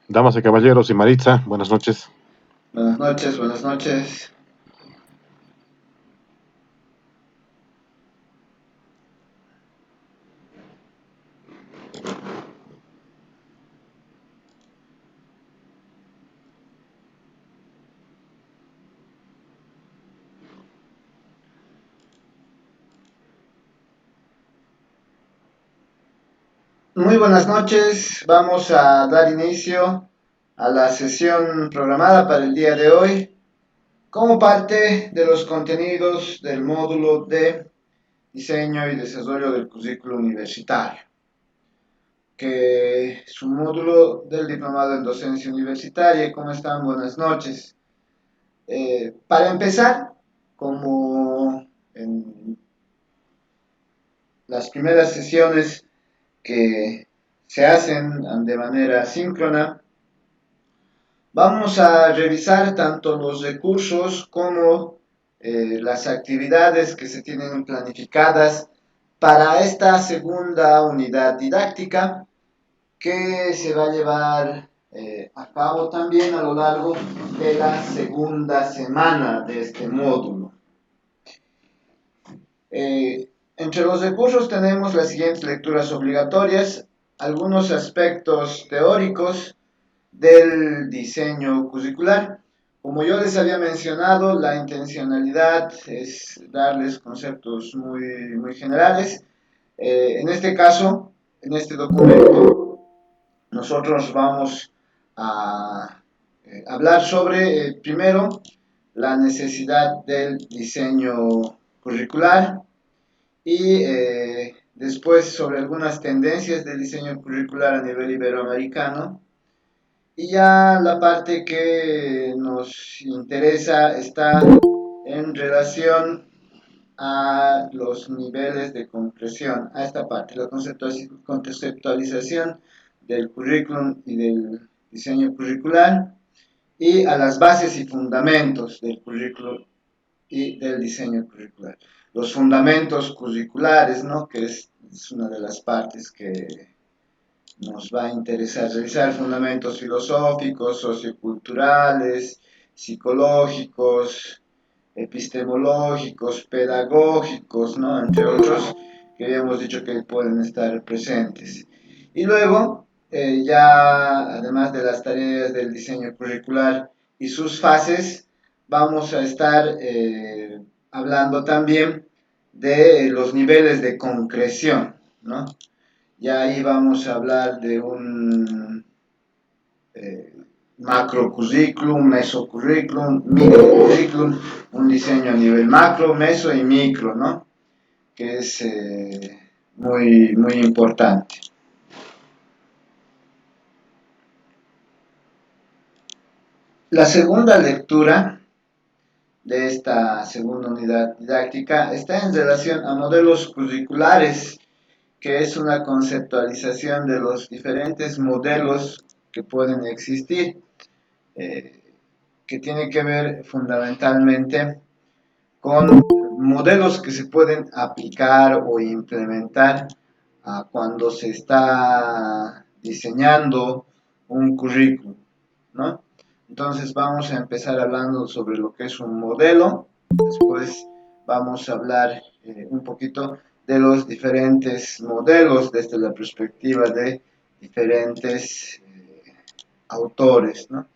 Damas y caballeros y Maritza, buenas noches. Buenas noches, buenas noches. Muy buenas noches. Vamos a dar inicio a la sesión programada para el día de hoy como parte de los contenidos del módulo de diseño y desarrollo del currículo universitario, que es un módulo del diplomado en docencia universitaria. ¿Cómo están? Buenas noches. Para empezar, como en las primeras sesiones que se hacen de manera síncrona, vamos a revisar tanto los recursos como las actividades que se tienen planificadas para esta segunda unidad didáctica que se va a llevar a cabo también a lo largo de la segunda semana de este módulo. Entre los recursos tenemos las siguientes lecturas obligatorias, algunos aspectos teóricos del diseño curricular. Como yo les había mencionado, la intencionalidad es darles conceptos muy generales. En este caso, en este documento, nosotros vamos a hablar sobre, primero, la necesidad del diseño curricular, y después sobre algunas tendencias del diseño curricular a nivel iberoamericano. Y ya la parte que nos interesa está en relación a los niveles de concreción, a esta parte, la conceptualización del currículum y del diseño curricular, y a las bases y fundamentos del currículum y del diseño curricular. Los fundamentos curriculares, ¿no? Que es una de las partes que nos va a interesar revisar, fundamentos filosóficos, socioculturales, psicológicos, epistemológicos, pedagógicos, ¿no? Entre otros, que habíamos dicho que pueden estar presentes. Y luego, ya además de las tareas del diseño curricular y sus fases, vamos a estar hablando también de los niveles de concreción, ¿no? Ya ahí vamos a hablar de un macro curriculum, meso curriculum, micro curriculum, un diseño a nivel macro, meso y micro, ¿no? Que es muy importante. La segunda lectura de esta segunda unidad didáctica está en relación a modelos curriculares, que es una conceptualización de los diferentes modelos que pueden existir, eh, que tiene que ver fundamentalmente con modelos que se pueden aplicar o implementar cuando se está diseñando un currículum, ¿no? Entonces vamos a empezar hablando sobre lo que es un modelo, después vamos a hablar un poquito de los diferentes modelos desde la perspectiva de diferentes autores, ¿no?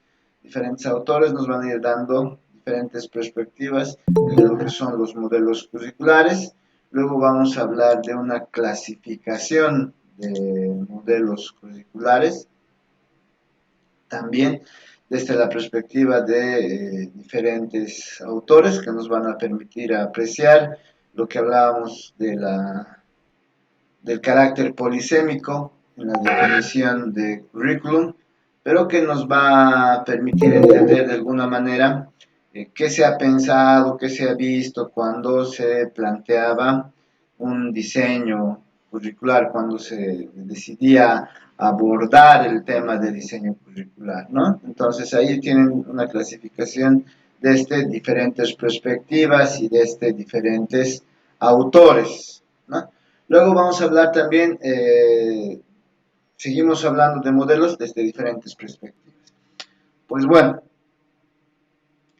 Diferentes autores nos van a ir dando diferentes perspectivas de lo que son los modelos curriculares. Luego vamos a hablar de una clasificación de modelos curriculares, también desde la perspectiva de diferentes autores que nos van a permitir apreciar lo que hablábamos del carácter polisémico en la definición de currículum, pero que nos va a permitir entender de alguna manera qué se ha pensado, qué se ha visto cuando se planteaba un diseño curricular, cuando se decidía abordar el tema de diseño curricular, ¿no? Entonces ahí tienen una clasificación desde diferentes perspectivas y desde diferentes autores, ¿no? Luego vamos a hablar también seguimos hablando de modelos desde diferentes perspectivas. Pues bueno,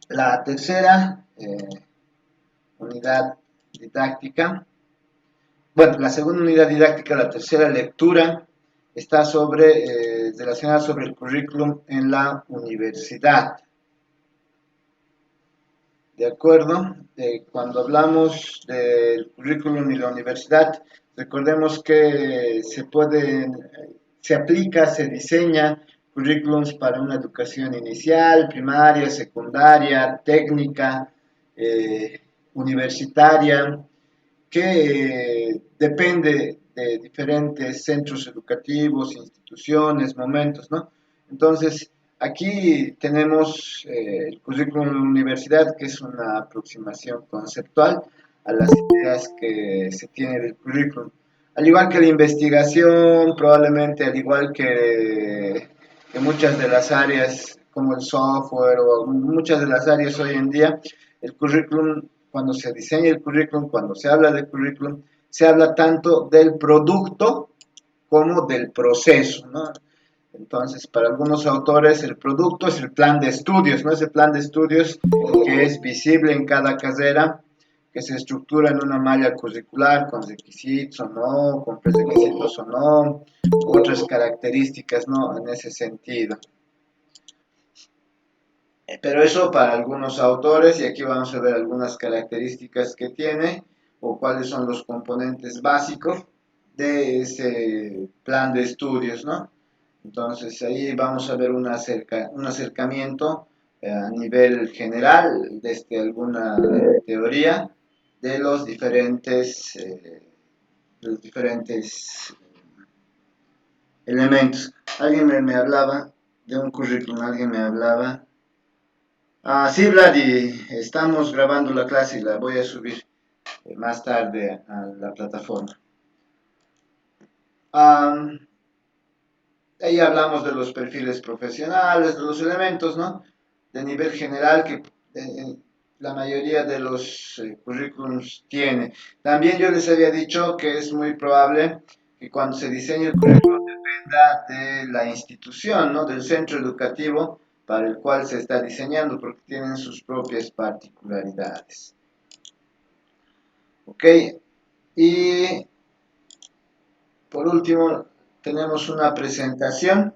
la tercera unidad didáctica, bueno, la segunda unidad didáctica, la tercera lectura, está relacionada sobre el currículum en la universidad. ¿De acuerdo? Cuando hablamos del currículum y la universidad, recordemos que se aplica, se diseña currículums para una educación inicial, primaria, secundaria, técnica, universitaria, que depende de diferentes centros educativos, instituciones, momentos, ¿no? Entonces, aquí tenemos el currículum de la universidad, que es una aproximación conceptual a las ideas que se tiene del currículum. Al igual que la investigación, probablemente al igual que muchas de las áreas como el software o muchas de las áreas hoy en día, el currículum, cuando se diseña el currículum, cuando se habla del currículum, se habla tanto del producto como del proceso, ¿no? Entonces, para algunos autores, el producto es el plan de estudios, ¿no? Ese plan de estudios que es visible en cada carrera, que se estructura en una malla curricular con requisitos o no, con prerequisitos o no, otras características, ¿no? En ese sentido. Pero eso para algunos autores, y aquí vamos a ver algunas características que tiene o cuáles son los componentes básicos de ese plan de estudios, ¿no? Entonces ahí vamos a ver un acercamiento a nivel general desde alguna teoría de los diferentes elementos. Alguien me hablaba de un currículum, alguien me hablaba. Sí, Vladi, estamos grabando la clase y la voy a subir más tarde a la plataforma. Ahí hablamos de los perfiles profesionales, de los elementos, ¿no? De nivel general que la mayoría de los currículums tiene. También yo les había dicho que es muy probable que cuando se diseñe el currículum dependa de la institución, ¿no? Del centro educativo para el cual se está diseñando, porque tienen sus propias particularidades. ¿Ok? Y por último, tenemos una presentación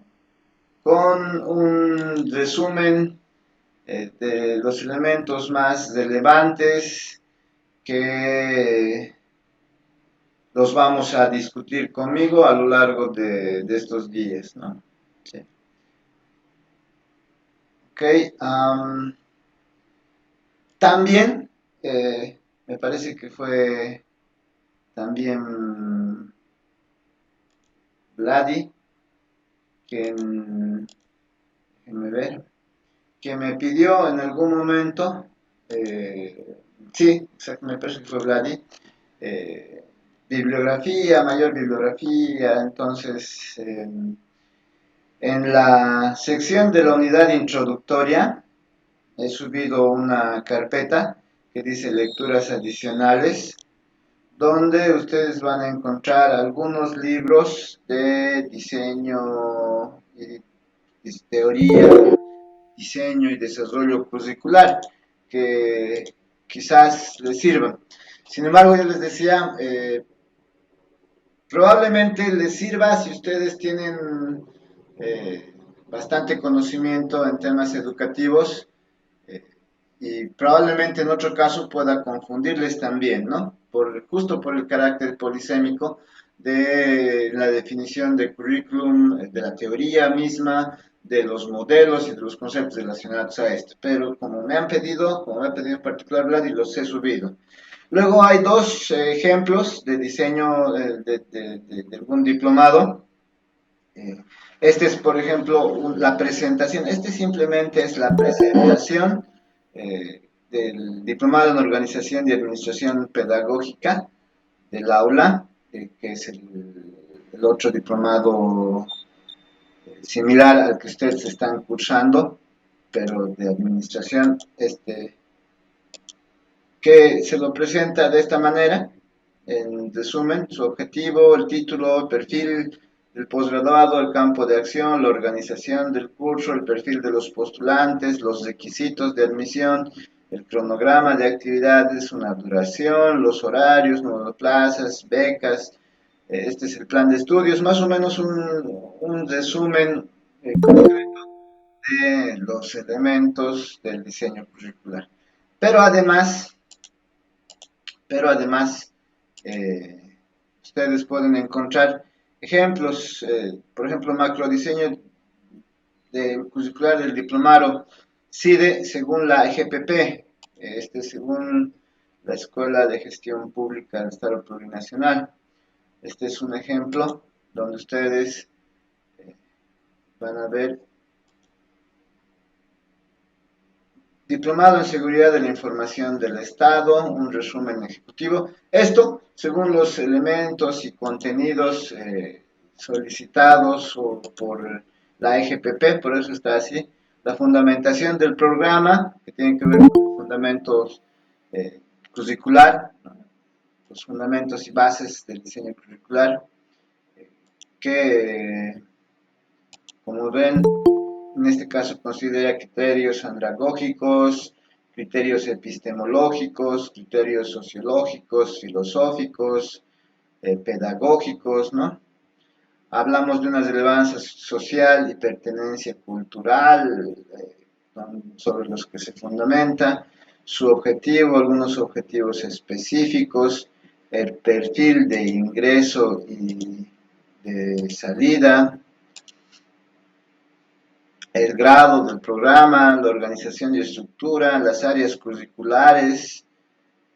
con un resumen de los elementos más relevantes que los vamos a discutir conmigo a lo largo de estos días, ¿no? Sí. Ok, también me parece que fue también Vladi quien, déjenme ver, que me pidió en algún momento, sí, exacto, me parece que fue Vladi, bibliografía, mayor bibliografía, entonces en la sección de la unidad introductoria he subido una carpeta que dice lecturas adicionales, donde ustedes van a encontrar algunos libros de diseño y teoría, diseño y desarrollo curricular que quizás les sirvan. Sin embargo, yo les decía, probablemente les sirva si ustedes tienen bastante conocimiento en temas educativos eh, y probablemente en otro caso pueda confundirles también, ¿no? Justo por el carácter polisémico de la definición de currículum, de la teoría misma, de los modelos y de los conceptos relacionados a esto. Pero como me han pedido, como me ha pedido en particular Vlad, y los he subido. Luego hay dos ejemplos de diseño de algún diplomado. Este es, por ejemplo, la presentación. Este simplemente es la presentación del diplomado en organización y administración pedagógica del aula, que es el otro diplomado similar al que ustedes están cursando, pero de administración, que se lo presenta de esta manera, en resumen, su objetivo, el título, el perfil, del posgraduado, el campo de acción, la organización del curso, el perfil de los postulantes, los requisitos de admisión, el cronograma de actividades, una duración, los horarios, número de plazas, becas. Este es el plan de estudios, más o menos un resumen de los elementos del diseño curricular. Pero además, pero además, ustedes pueden encontrar ejemplos, por ejemplo, macrodiseño curricular del diplomado CIDE según la EGPP, según la Escuela de Gestión Pública del Estado Plurinacional. Este es un ejemplo donde ustedes van a ver Diplomado en Seguridad de la Información del Estado, un resumen ejecutivo. Esto según los elementos y contenidos solicitados por la EGPP, por eso está así. La fundamentación del programa, que tiene que ver con fundamentos curricular, ¿no? Los fundamentos y bases del diseño curricular, que como ven, en este caso considera criterios andragógicos, criterios epistemológicos, criterios sociológicos, filosóficos, pedagógicos, ¿no? Hablamos de una relevancia social y pertenencia cultural, sobre los que se fundamenta, su objetivo, algunos objetivos específicos, el perfil de ingreso y de salida, el grado del programa, la organización y estructura, las áreas curriculares,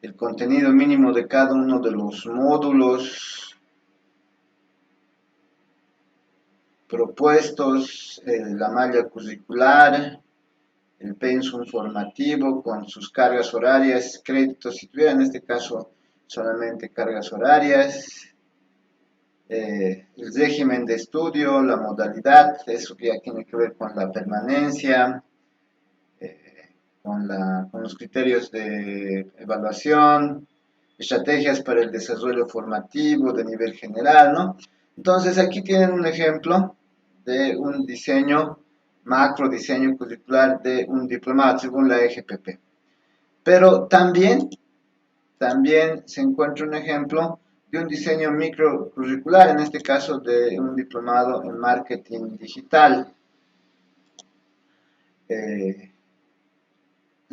el contenido mínimo de cada uno de los módulos propuestos, la malla curricular, el pensum formativo con sus cargas horarias, créditos, si tuviera en este caso solamente cargas horarias, el régimen de estudio, la modalidad, eso que ya tiene que ver con la permanencia, con los criterios de evaluación, estrategias para el desarrollo formativo de nivel general, ¿no? Entonces aquí tienen un ejemplo de un diseño, macro diseño curricular de un diplomado según la EGPP. Pero también se encuentra un ejemplo de un diseño microcurricular, en este caso de un diplomado en marketing digital. En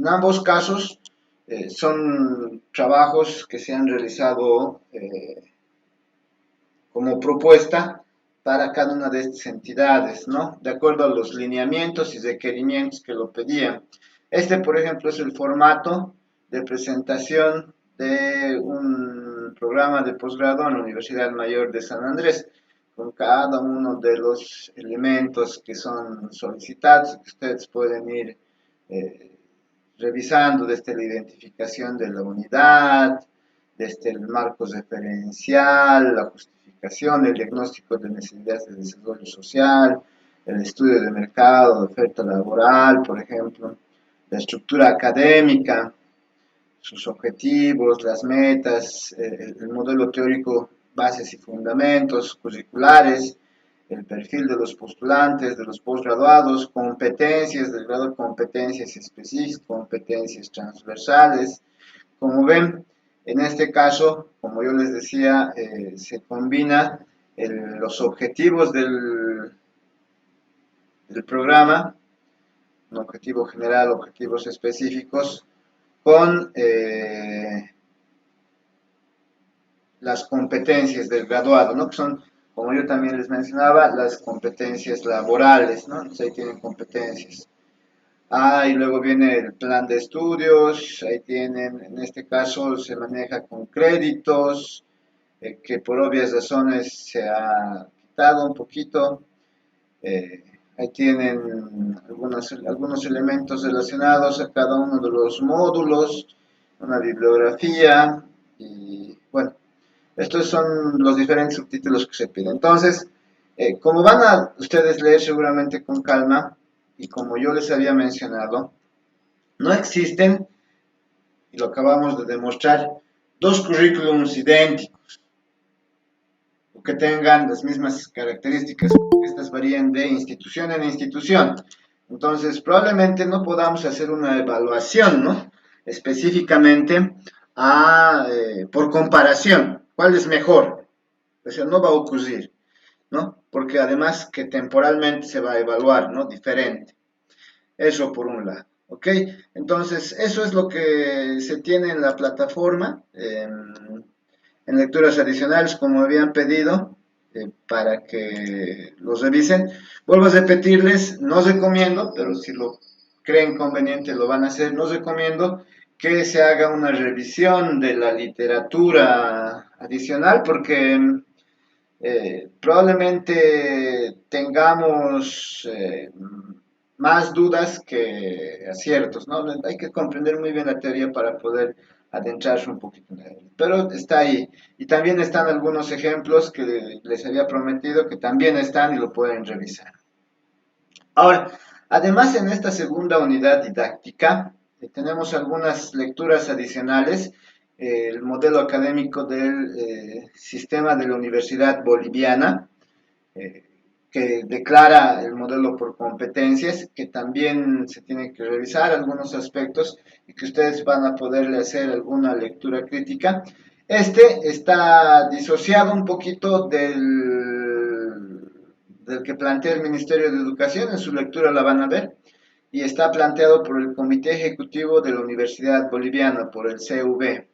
ambos casos son trabajos que se han realizado como propuesta para cada una de estas entidades, ¿no? De acuerdo a los lineamientos y requerimientos que lo pedían. Este, por ejemplo, es el formato de presentación de un programa de posgrado en la Universidad Mayor de San Andrés, con cada uno de los elementos que son solicitados, que ustedes pueden ir revisando desde la identificación de la unidad, desde el marco referencial, la justificación, el diagnóstico de necesidades de desarrollo social, el estudio de mercado, de oferta laboral, por ejemplo, la estructura académica, sus objetivos, las metas, el modelo teórico, bases y fundamentos curriculares, el perfil de los postulantes, de los posgraduados, competencias del grado de competencias específicas, competencias transversales. Como ven, en este caso, como yo les decía, se combina los objetivos del programa, un objetivo general, objetivos específicos, con las competencias del graduado, ¿no? Que son, como yo también les mencionaba, las competencias laborales, ¿no? Entonces ahí tienen competencias. Y luego viene el plan de estudios, ahí tienen, en este caso se maneja con créditos, que por obvias razones se ha quitado un poquito. Ahí tienen algunos elementos relacionados a cada uno de los módulos, una bibliografía y bueno, estos son los diferentes subtítulos que se piden. Entonces, como van a ustedes leer seguramente con calma y como yo les había mencionado, no existen, y lo acabamos de demostrar, dos currículums idénticos. que tengan las mismas características. Estas varían de institución en institución. Entonces, probablemente no podamos hacer una evaluación, ¿no? Específicamente por comparación, ¿cuál es mejor? O sea, no va a ocurrir, ¿no? Porque además que temporalmente se va a evaluar, ¿no? Diferente. Eso por un lado, ¿ok? Entonces, eso es lo que se tiene en la plataforma, en lecturas adicionales, como habían pedido, para que los revisen. Vuelvo a repetirles, no recomiendo, pero si lo creen conveniente lo van a hacer, no recomiendo que se haga una revisión de la literatura adicional, porque probablemente tengamos más dudas que aciertos, ¿no? Hay que comprender muy bien la teoría para poder adentrarse un poquito en ella. Pero está ahí. Y también están algunos ejemplos que les había prometido que también están y lo pueden revisar. Ahora, además en esta segunda unidad didáctica tenemos algunas lecturas adicionales. El modelo académico del sistema de la Universidad Boliviana, eh, que declara el modelo por competencias, que también se tiene que revisar algunos aspectos y que ustedes van a poderle hacer alguna lectura crítica. Este está disociado un poquito del que plantea el Ministerio de Educación, en su lectura la van a ver, y está planteado por el Comité Ejecutivo de la Universidad Boliviana, por el CV,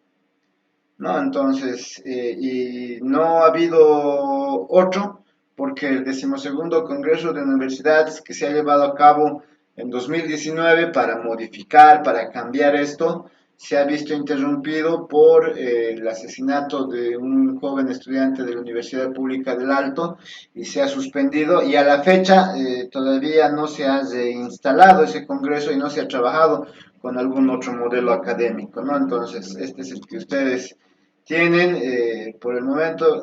¿no? Entonces, y no ha habido otro, porque el 12º Congreso de Universidades que se ha llevado a cabo en 2019 para modificar, para cambiar esto, se ha visto interrumpido por el asesinato de un joven estudiante de la Universidad Pública del Alto y se ha suspendido y a la fecha todavía no se ha reinstalado ese congreso y no se ha trabajado con algún otro modelo académico, ¿no? Entonces, este es el que ustedes tienen por el momento,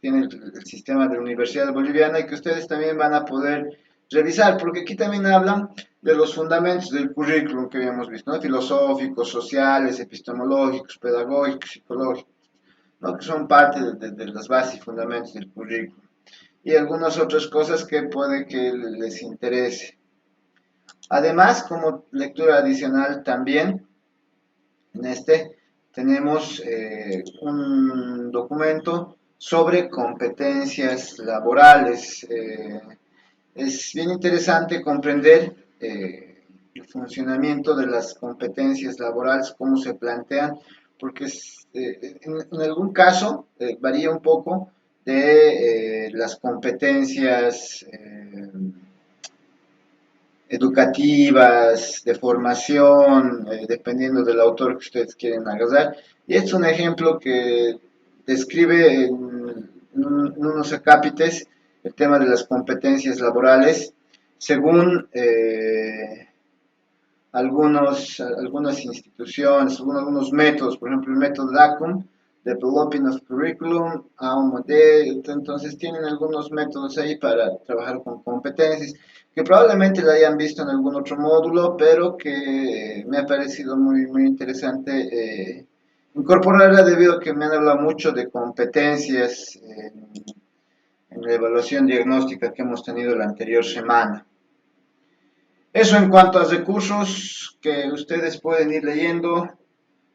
tienen el sistema de la Universidad Boliviana y que ustedes también van a poder revisar, porque aquí también hablan de los fundamentos del currículum que habíamos visto, ¿no? Filosóficos, sociales, epistemológicos, pedagógicos, psicológicos, ¿no? Que son parte de las bases y fundamentos del currículum. Y algunas otras cosas que puede que les interese. Además, como lectura adicional también, en este tenemos un documento sobre competencias laborales. Es bien interesante comprender el funcionamiento de las competencias laborales, cómo se plantean, porque en algún caso varía un poco de las competencias educativas, de formación, dependiendo del autor que ustedes quieren agarrar. Y este es un ejemplo que describe en unos acápites el tema de las competencias laborales según algunas instituciones, algunos métodos, por ejemplo el método DACUM, Developing of Curriculum, AOMODE, entonces tienen algunos métodos ahí para trabajar con competencias, que probablemente la hayan visto en algún otro módulo, pero que me ha parecido muy, muy interesante incorporarla debido a que me han hablado mucho de competencias en la evaluación diagnóstica que hemos tenido la anterior semana. Eso en cuanto a recursos que ustedes pueden ir leyendo.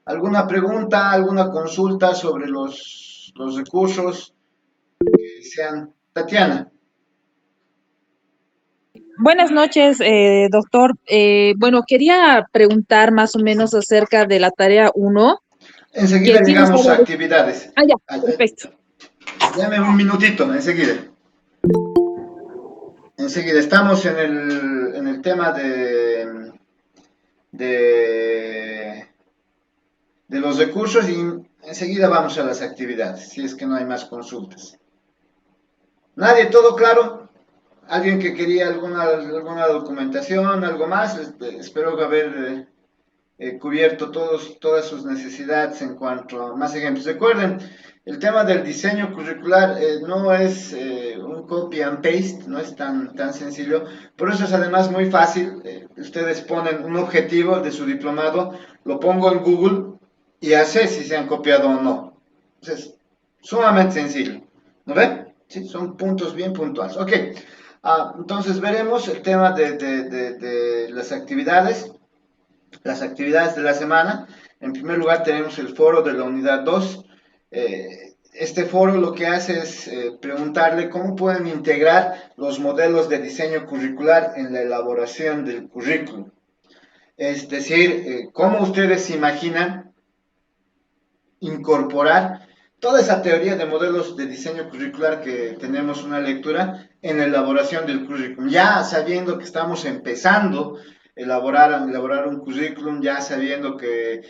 ¿Alguna pregunta, alguna consulta sobre los recursos que sean? Tatiana. Buenas noches, doctor. Bueno, quería preguntar más o menos acerca de la tarea uno, que Enseguida sí nos llegamos a habla de... actividades. Ah, ya, perfecto. Dame un minutito, enseguida. Enseguida, estamos en el tema de, de los recursos y enseguida vamos a las actividades, si es que no hay más consultas. ¿Nadie? ¿Todo claro? ¿Alguien que quería alguna documentación, algo más? Espero haber cubierto todas sus necesidades en cuanto a más ejemplos. Recuerden, el tema del diseño curricular no es un copy and paste, no es tan sencillo. Por eso es además muy fácil. Ustedes ponen un objetivo de su diplomado, lo pongo en Google y ya sé si se han copiado o no. Entonces, sumamente sencillo. ¿No ve? Sí, son puntos bien puntuales. Ok, entonces veremos el tema de las actividades de la semana. En primer lugar tenemos el foro de la unidad 2. Este foro lo que hace es preguntarle cómo pueden integrar los modelos de diseño curricular en la elaboración del currículum. Es decir, cómo ustedes se imaginan incorporar toda esa teoría de modelos de diseño curricular que tenemos una lectura en la elaboración del currículum. Ya sabiendo que estamos empezando elaborar un currículum, ya sabiendo que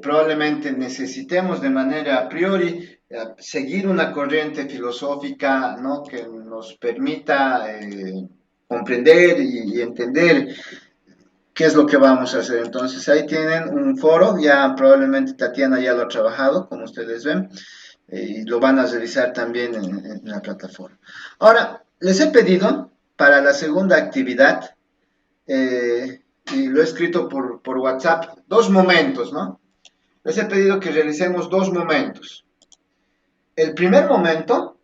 probablemente necesitemos de manera a priori seguir una corriente filosófica, ¿no?, que nos permita comprender y entender qué es lo que vamos a hacer. Entonces ahí tienen un foro, ya probablemente Tatiana ya lo ha trabajado, como ustedes ven, y lo van a revisar también en la plataforma. Ahora, les he pedido para la segunda actividad, y lo he escrito por WhatsApp, dos momentos, ¿no? Les he pedido que realicemos dos momentos. El primer momento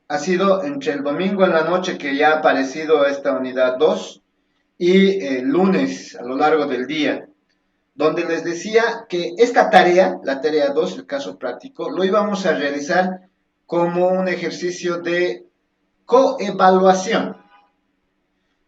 ha sido entre el domingo en la noche, que ya ha aparecido esta unidad 2, y el lunes a lo largo del día, donde les decía que esta tarea, la tarea 2, el caso práctico, lo íbamos a realizar como un ejercicio de coevaluación.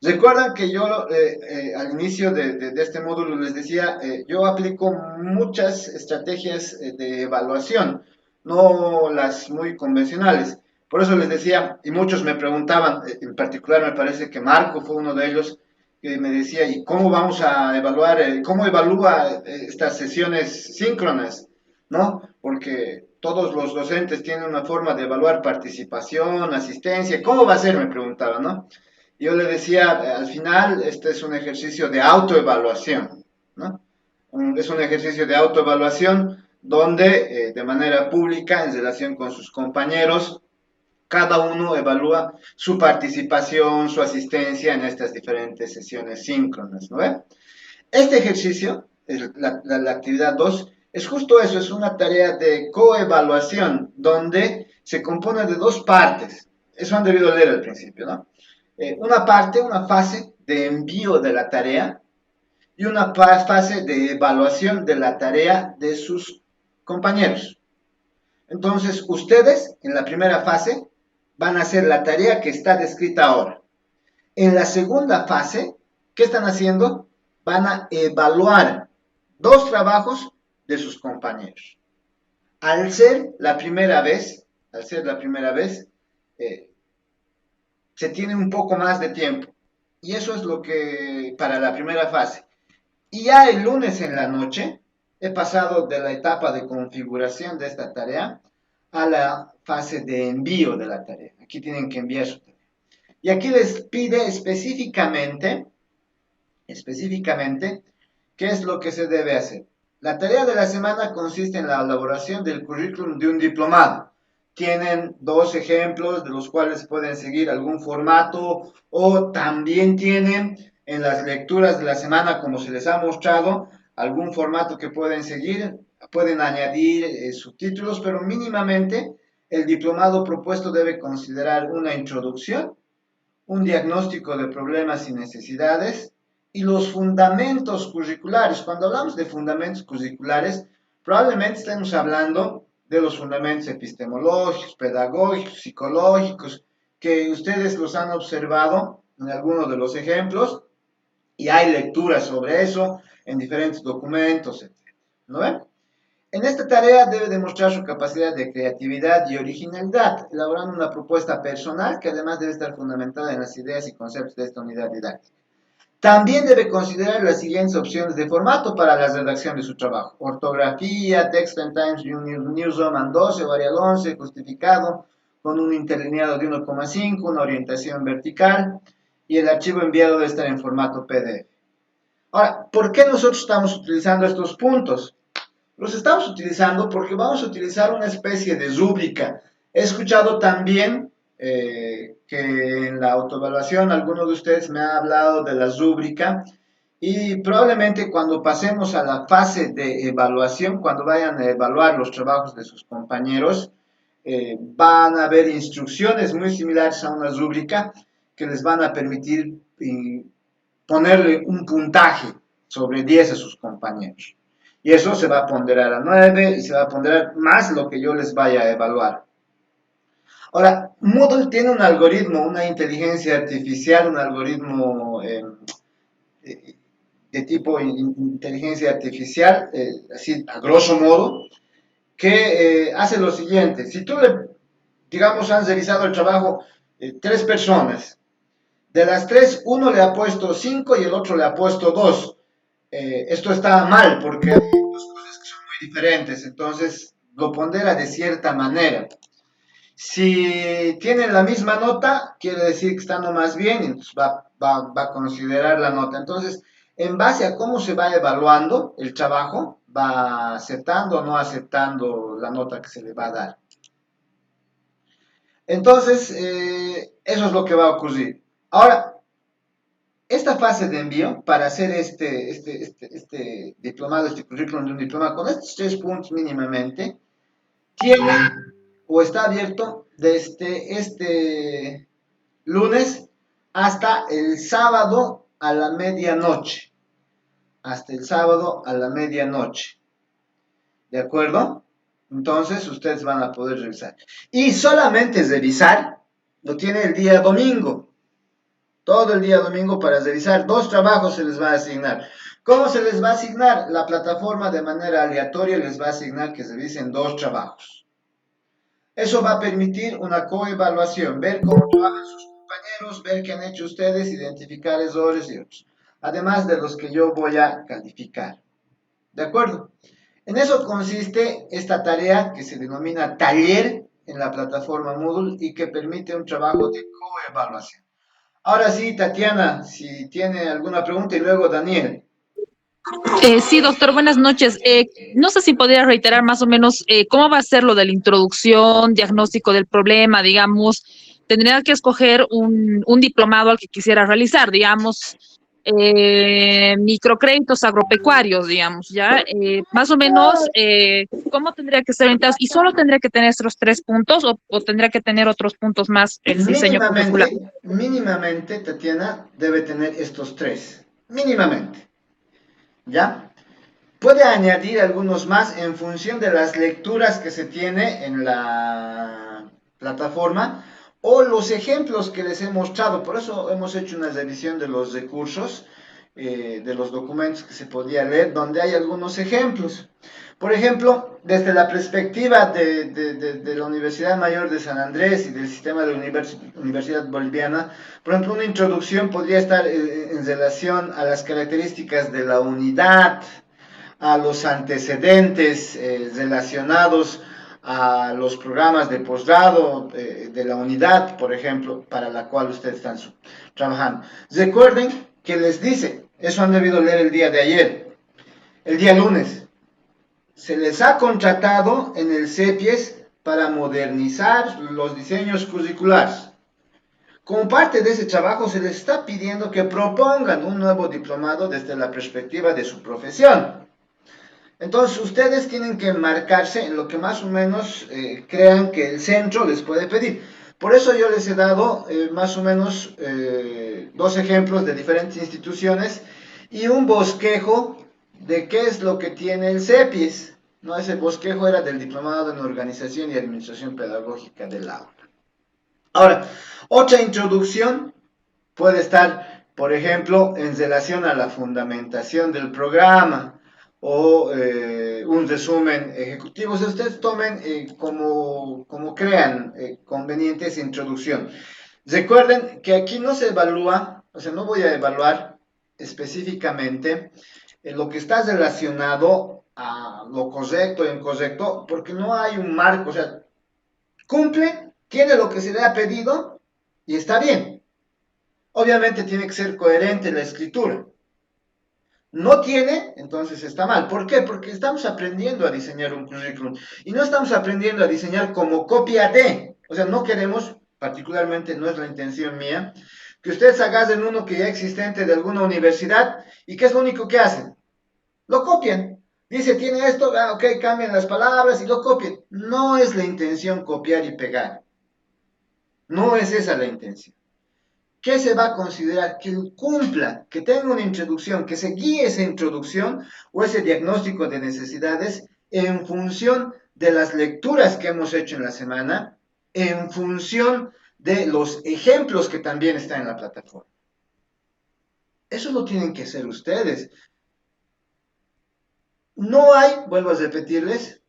Recuerdan que yo al inicio de este módulo les decía, yo aplico muchas estrategias de evaluación, no las muy convencionales. Por eso les decía, y muchos me preguntaban, en particular me parece que Marco fue uno de ellos, que me decía, ¿y cómo vamos a evaluar, cómo evalúa estas sesiones síncronas? ¿No? Porque todos los docentes tienen una forma de evaluar participación, asistencia, ¿cómo va a ser? Me preguntaba, ¿no? Yo le decía, al final, este es un ejercicio de autoevaluación, ¿no? Es un ejercicio de autoevaluación donde, de manera pública, en relación con sus compañeros, cada uno evalúa su participación, su asistencia en estas diferentes sesiones síncronas, ¿no ve? Este ejercicio, la actividad 2, es justo eso, es una tarea de coevaluación, donde se compone de dos partes. Eso han debido leer al principio, ¿no? Una parte, una fase de envío de la tarea y una fase de evaluación de la tarea de sus compañeros. Entonces, ustedes en la primera fase van a hacer la tarea que está descrita ahora. En la segunda fase, ¿qué están haciendo? Van a evaluar dos trabajos de sus compañeros. Al ser la primera vez, se tiene un poco más de tiempo. Y eso es lo que para la primera fase. Y ya el lunes en la noche he pasado de la etapa de configuración de esta tarea a la fase de envío de la tarea. Aquí tienen que enviar su tarea. Y aquí les pide específicamente, qué es lo que se debe hacer. La tarea de la semana consiste en la elaboración del currículum de un diplomado. Tienen dos ejemplos de los cuales pueden seguir algún formato, o también tienen en las lecturas de la semana, como se les ha mostrado, algún formato que pueden seguir. Pueden añadir subtítulos, pero mínimamente el diplomado propuesto debe considerar una introducción, un diagnóstico de problemas y necesidades y los fundamentos curriculares. Cuando hablamos de fundamentos curriculares, probablemente estemos hablando de los fundamentos epistemológicos, pedagógicos, psicológicos, que ustedes los han observado en algunos de los ejemplos, y hay lecturas sobre eso en diferentes documentos, etc. ¿No ven? En esta tarea debe demostrar su capacidad de creatividad y originalidad, elaborando una propuesta personal que además debe estar fundamentada en las ideas y conceptos de esta unidad didáctica. También debe considerar las siguientes opciones de formato para la redacción de su trabajo: ortografía, texto en Times New Roman 12, Varial 11, justificado con un interlineado de 1,5, una orientación vertical, y el archivo enviado debe estar en formato PDF. Ahora, ¿por qué nosotros estamos utilizando estos puntos? Los estamos utilizando porque vamos a utilizar una especie de rúbrica. He escuchado también que en la autoevaluación alguno de ustedes me ha hablado de la rúbrica, y probablemente cuando pasemos a la fase de evaluación, cuando vayan a evaluar los trabajos de sus compañeros, Van a haber instrucciones muy similares a una rúbrica que les van a permitir ponerle un puntaje sobre 10 a sus compañeros. Y eso se va a ponderar a 9 y se va a ponderar más lo que yo les vaya a evaluar. Ahora, Moodle tiene un algoritmo, una inteligencia artificial, un algoritmo de tipo inteligencia artificial, así a grosso modo, que hace lo siguiente. Si tú le, digamos, han revisado el trabajo 3 personas, de las 3, uno le ha puesto 5 y el otro le ha puesto 2. Esto está mal porque hay dos cosas que son muy diferentes, entonces lo pondera de cierta manera. Si tienen la misma nota, quiere decir que están más bien, entonces va a considerar la nota. Entonces, en base a cómo se va evaluando el trabajo, va aceptando o no aceptando la nota que se le va a dar. Entonces, eso es lo que va a ocurrir. Ahora, esta fase de envío para hacer este diplomado, este currículum de un diploma con estos 3 puntos mínimamente, tiene o está abierto desde este lunes hasta el sábado a la medianoche. Hasta el sábado a la medianoche. ¿De acuerdo? Entonces ustedes van a poder revisar. Y solamente revisar lo tiene el día domingo. Todo el día domingo para revisar. 2 trabajos se les va a asignar. ¿Cómo se les va a asignar? La plataforma de manera aleatoria les va a asignar que revisen 2 trabajos. Eso va a permitir una coevaluación, ver cómo trabajan sus compañeros, ver qué han hecho ustedes, identificar errores y otros. Además de los que yo voy a calificar. ¿De acuerdo? En eso consiste esta tarea que se denomina taller en la plataforma Moodle y que permite un trabajo de coevaluación. Ahora sí, Tatiana, si tiene alguna pregunta y luego Daniel. Sí, doctor, buenas noches. No sé si podría reiterar más o menos cómo va a ser lo de la introducción, diagnóstico del problema, digamos. Tendría que escoger un diplomado al que quisiera realizar, digamos, microcréditos agropecuarios, digamos, ¿ya? Más o menos, ¿cómo tendría que ser entonces? ¿Y solo tendría que tener estos 3 puntos o tendría que tener otros puntos más el diseño curricular? Mínimamente, Tatiana debe tener estos 3. Mínimamente. ¿Ya? Puede añadir algunos más en función de las lecturas que se tiene en la plataforma o los ejemplos que les he mostrado. Por eso hemos hecho una revisión de los recursos, de los documentos que se podía leer, donde hay algunos ejemplos. Por ejemplo, desde la perspectiva de la Universidad Mayor de San Andrés y del sistema de la Universidad Boliviana, por ejemplo, una introducción podría estar en relación a las características de la unidad, a los antecedentes relacionados a los programas de posgrado de la unidad, por ejemplo, para la cual ustedes están trabajando. Recuerden que les dice, eso han debido leer el día de ayer, el día lunes, se les ha contratado en el CEPIES para modernizar los diseños curriculares. Como parte de ese trabajo se les está pidiendo que propongan un nuevo diplomado desde la perspectiva de su profesión. Entonces ustedes tienen que enmarcarse en lo que más o menos crean que el centro les puede pedir. Por eso yo les he dado más o menos 2 ejemplos de diferentes instituciones y un bosquejo de qué es lo que tiene el CEPIES. ¿No? Ese bosquejo era del Diplomado en Organización y Administración Pedagógica del aula. Ahora, otra introducción puede estar, por ejemplo, en relación a la fundamentación del programa o un resumen ejecutivo. O sea, ustedes tomen como crean conveniente esa introducción. Recuerden que aquí no se evalúa, o sea, no voy a evaluar específicamente lo que está relacionado a lo correcto e incorrecto, porque no hay un marco, o sea, cumple, tiene lo que se le ha pedido y está bien. Obviamente tiene que ser coherente la escritura. No tiene, entonces está mal. ¿Por qué? Porque estamos aprendiendo a diseñar un currículum y no estamos aprendiendo a diseñar como copia de. O sea, no queremos, particularmente no es la intención mía, que ustedes agarren uno que ya existente de alguna universidad y ¿qué es lo único que hacen? Lo copian. Dice, tiene esto, ok, cambian las palabras y lo copien. No es la intención copiar y pegar. No es esa la intención. ¿Qué se va a considerar? Que cumpla, que tenga una introducción, que se guíe esa introducción o ese diagnóstico de necesidades en función de las lecturas que hemos hecho en la semana, en función de los ejemplos que también están en la plataforma. Eso lo tienen que hacer ustedes. No hay, vuelvo a repetirles,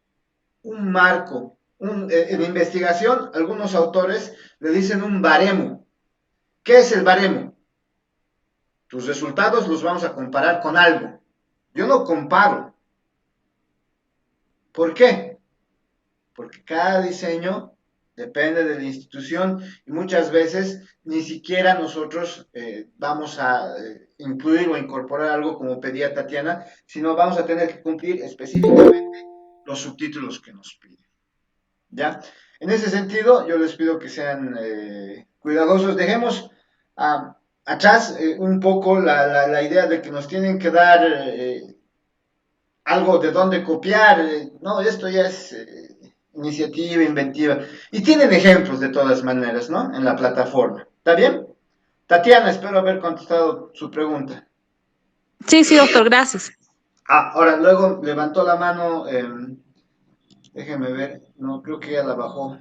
un marco. En investigación, algunos autores le dicen un baremo. ¿Qué es el baremo? Tus resultados los vamos a comparar con algo. Yo no comparo. ¿Por qué? Porque cada diseño depende de la institución y muchas veces ni siquiera nosotros vamos a incluir o incorporar algo como pedía Tatiana, sino vamos a tener que cumplir específicamente los subtítulos que nos piden. ¿Ya? En ese sentido, yo les pido que sean cuidadosos. Dejemos atrás un poco la idea de que nos tienen que dar algo de dónde copiar. No, esto ya es iniciativa, inventiva. Y tienen ejemplos de todas maneras, ¿no? En la plataforma. ¿Está bien? Tatiana, espero haber contestado su pregunta. Sí, sí, doctor, gracias. Ahora, luego levantó la mano, déjeme ver, no, creo que ya la bajó.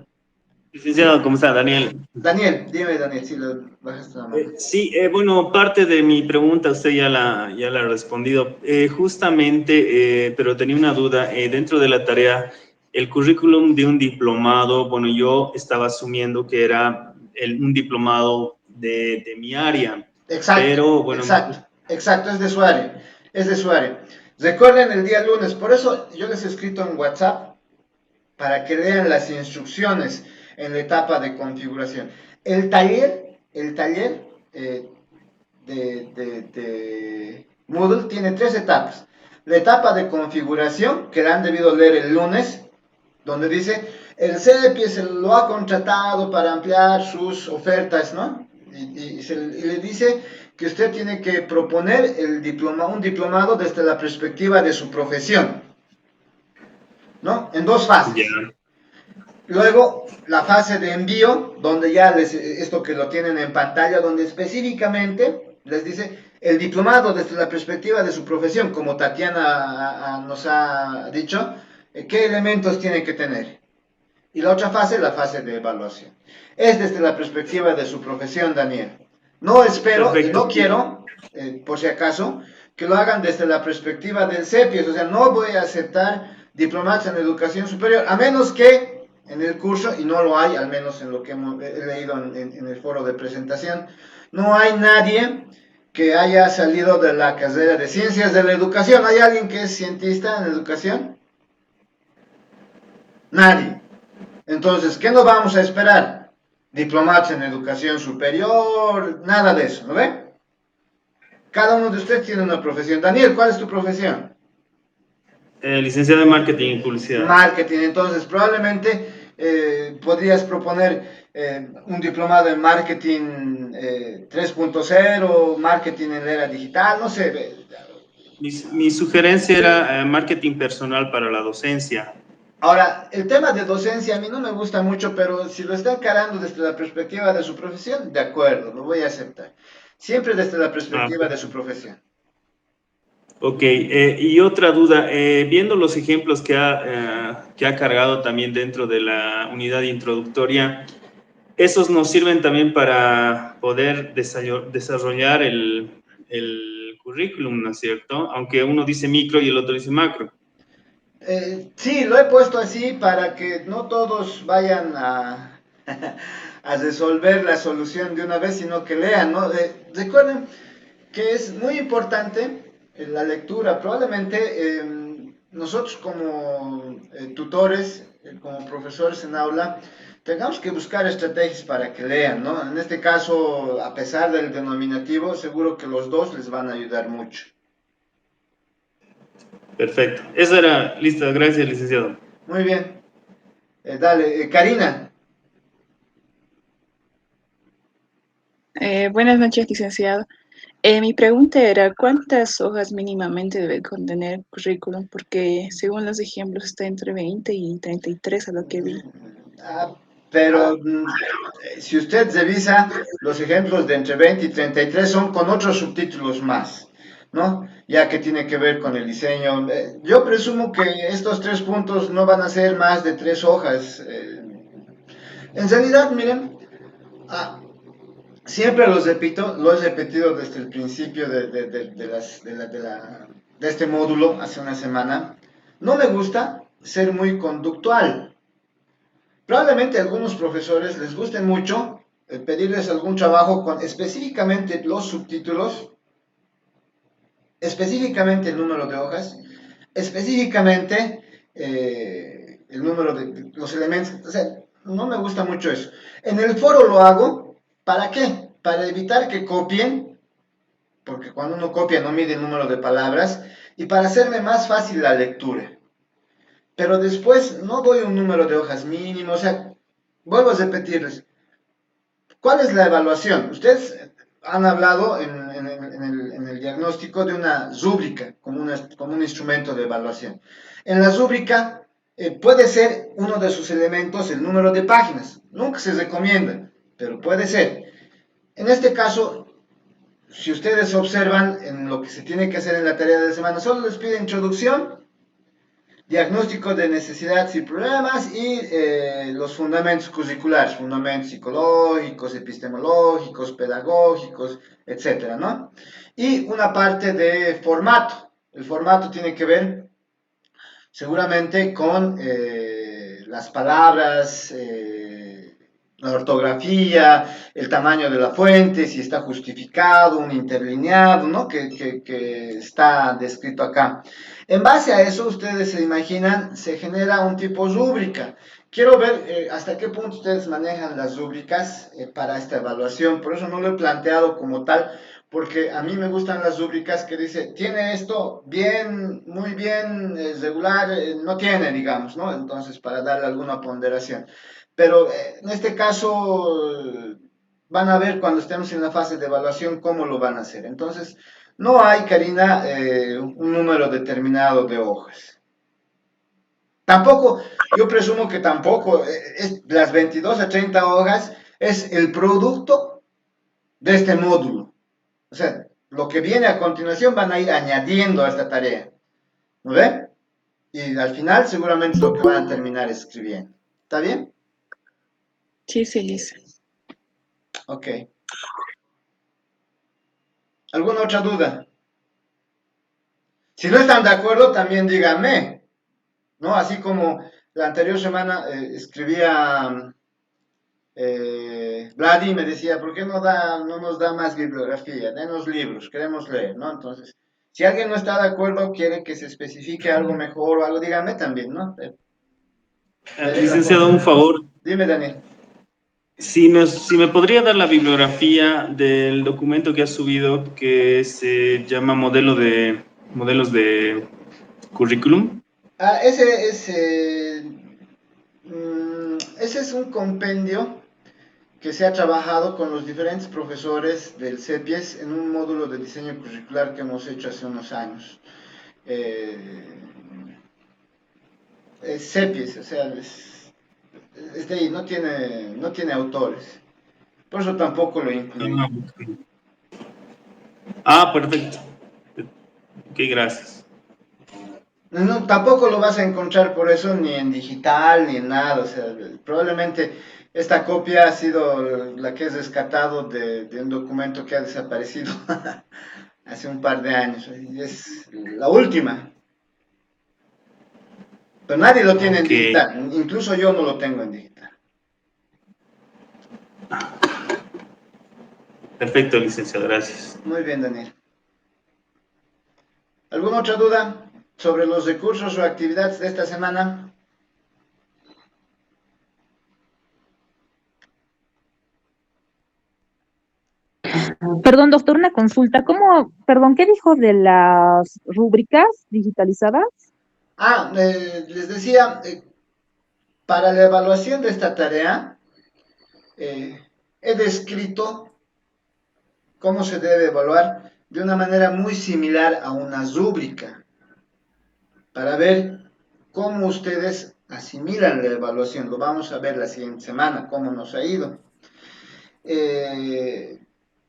Licenciado, ¿cómo está? Daniel. Daniel, dime Daniel, si le bajaste la mano. Sí, bueno, parte de mi pregunta usted ya la ha respondido. Justamente, pero tenía una duda. Dentro de la tarea, el currículum de un diplomado, bueno, yo estaba asumiendo que era un diplomado de mi área, Exacto, pero bueno. exacto, es de su área, es de su área. Recuerden el día lunes, por eso yo les he escrito en WhatsApp para que lean las instrucciones en la etapa de configuración. El taller de Moodle tiene 3 etapas. La etapa de configuración, que la han debido leer el lunes, donde dice, el CEPI se lo ha contratado para ampliar sus ofertas, ¿no? Y le dice que usted tiene que proponer un diplomado desde la perspectiva de su profesión, ¿no? En 2 fases. Ya. Luego, la fase de envío, donde ya esto que lo tienen en pantalla, donde específicamente les dice el diplomado desde la perspectiva de su profesión, como Tatiana nos ha dicho, qué elementos tiene que tener. Y la otra fase, la fase de evaluación. Es desde la perspectiva de su profesión, Daniel. No espero y no quiero, por si acaso, que lo hagan desde la perspectiva del CEPIES. O sea, no voy a aceptar diplomados en educación superior, a menos que en el curso, y no lo hay, al menos en lo que he leído en el foro de presentación, no hay nadie que haya salido de la carrera de ciencias de la educación. ¿Hay alguien que es cientista en educación? Nadie. Entonces, ¿qué nos vamos a esperar? Diplomados en educación superior, nada de eso, ¿no ve? Cada uno de ustedes tiene una profesión. Daniel, ¿cuál es tu profesión? Licenciado en Marketing y Publicidad. Marketing, entonces probablemente podrías proponer un diplomado en marketing 3.0, marketing en la era digital, no sé. Mi sugerencia era marketing personal para la docencia. Ahora, el tema de docencia a mí no me gusta mucho, pero si lo está encarando desde la perspectiva de su profesión, de acuerdo, lo voy a aceptar. Siempre desde la perspectiva de su profesión. Ok, y otra duda, viendo los ejemplos que ha cargado también dentro de la unidad introductoria, esos nos sirven también para poder desarrollar el currículum, ¿no es cierto? Aunque uno dice micro y el otro dice macro. Sí, lo he puesto así para que no todos vayan a resolver la solución de una vez, sino que lean, ¿no? Recuerden que es muy importante la lectura. Probablemente nosotros como tutores, como profesores en aula, tengamos que buscar estrategias para que lean, ¿no? En este caso, a pesar del denominativo, seguro que los dos les van a ayudar mucho. Perfecto. Eso era, listo. Gracias, licenciado. Muy bien. Dale, Karina. Buenas noches, licenciado. Mi pregunta era, ¿cuántas hojas mínimamente debe contener el currículum? Porque según los ejemplos está entre 20 y 33 a lo que vi. Ah, pero si usted revisa los ejemplos de entre 20 y 33 son con otros subtítulos más, ¿no? Ya que tiene que ver con el diseño. Yo presumo que estos 3 puntos no van a ser más de 3 hojas. En realidad, miren, ah, siempre los repito, lo he repetido desde el principio de este módulo, hace una semana. No me gusta ser muy conductual. Probablemente a algunos profesores les guste mucho pedirles algún trabajo con específicamente los subtítulos, específicamente el número de hojas, específicamente el número de los elementos. O sea, no me gusta mucho eso. En el foro lo hago, ¿para qué? Para evitar que copien, porque cuando uno copia no mide el número de palabras, y para hacerme más fácil la lectura. Pero después no doy un número de hojas mínimo, o sea, vuelvo a repetirles, ¿cuál es la evaluación? Ustedes han hablado en el diagnóstico de una rúbrica como un instrumento de evaluación. En la rúbrica puede ser uno de sus elementos el número de páginas. Nunca se recomienda, pero puede ser. En este caso, si ustedes observan en lo que se tiene que hacer en la tarea de la semana, solo les pide introducción, diagnóstico de necesidades y problemas y los fundamentos curriculares, fundamentos psicológicos, epistemológicos, pedagógicos, etcétera, ¿no? Y una parte de formato. El formato tiene que ver seguramente con las palabras, la ortografía, el tamaño de la fuente, si está justificado, un interlineado, ¿no? Que está descrito acá. En base a eso, ustedes se imaginan, se genera un tipo rúbrica. Quiero ver hasta qué punto ustedes manejan las rúbricas para esta evaluación, por eso no lo he planteado como tal, porque a mí me gustan las rúbricas que dice, tiene esto bien, muy bien, regular, no tiene, digamos, ¿no? Entonces, para darle alguna ponderación. Pero en este caso van a ver cuando estemos en la fase de evaluación cómo lo van a hacer. Entonces, no hay, Karina, un número determinado de hojas. Tampoco, yo presumo que tampoco, las 22 a 30 hojas es el producto de este módulo. O sea, lo que viene a continuación van a ir añadiendo a esta tarea. ¿No ve? Y al final seguramente es lo que van a terminar escribiendo. ¿Está bien? Sí, sí, Lisa. Ok. ¿Alguna otra duda? Si no están de acuerdo, también díganme, ¿no? Así como la anterior semana escribía Vladi me decía, ¿por qué no nos da más bibliografía? Denos libros, queremos leer, ¿no? Entonces, si alguien no está de acuerdo, quiere que se especifique algo mejor o algo, dígame también, ¿no? Veré la Licenciado, un forma. favor. Dime, Daniel. Si me podría dar la bibliografía del documento que ha subido que se llama modelos de currículum. Ah, ese es un compendio que se ha trabajado con los diferentes profesores del CEPIES en un módulo de diseño curricular que hemos hecho hace unos años. Eh, CEPIES, o sea, es de ahí, no tiene autores. Por eso tampoco lo incluí. Perfecto. Ok, gracias. No, tampoco lo vas a encontrar por eso ni en digital ni en nada. O sea, probablemente esta copia ha sido la que es rescatado de un documento que ha desaparecido hace un par de años. Y es la última. Pero nadie lo tiene en Ok, digital. Incluso yo no lo tengo en digital. perfecto, licenciado, gracias. Muy bien, Daniel. ¿Alguna otra duda sobre los recursos o actividades de esta semana? Perdón, doctor, una consulta. Perdón, qué dijo de las rúbricas digitalizadas? Les decía, para la evaluación de esta tarea, he descrito cómo se debe evaluar de una manera muy similar a una rúbrica para ver cómo ustedes asimilan la evaluación. Lo vamos a ver la siguiente semana, cómo nos ha ido.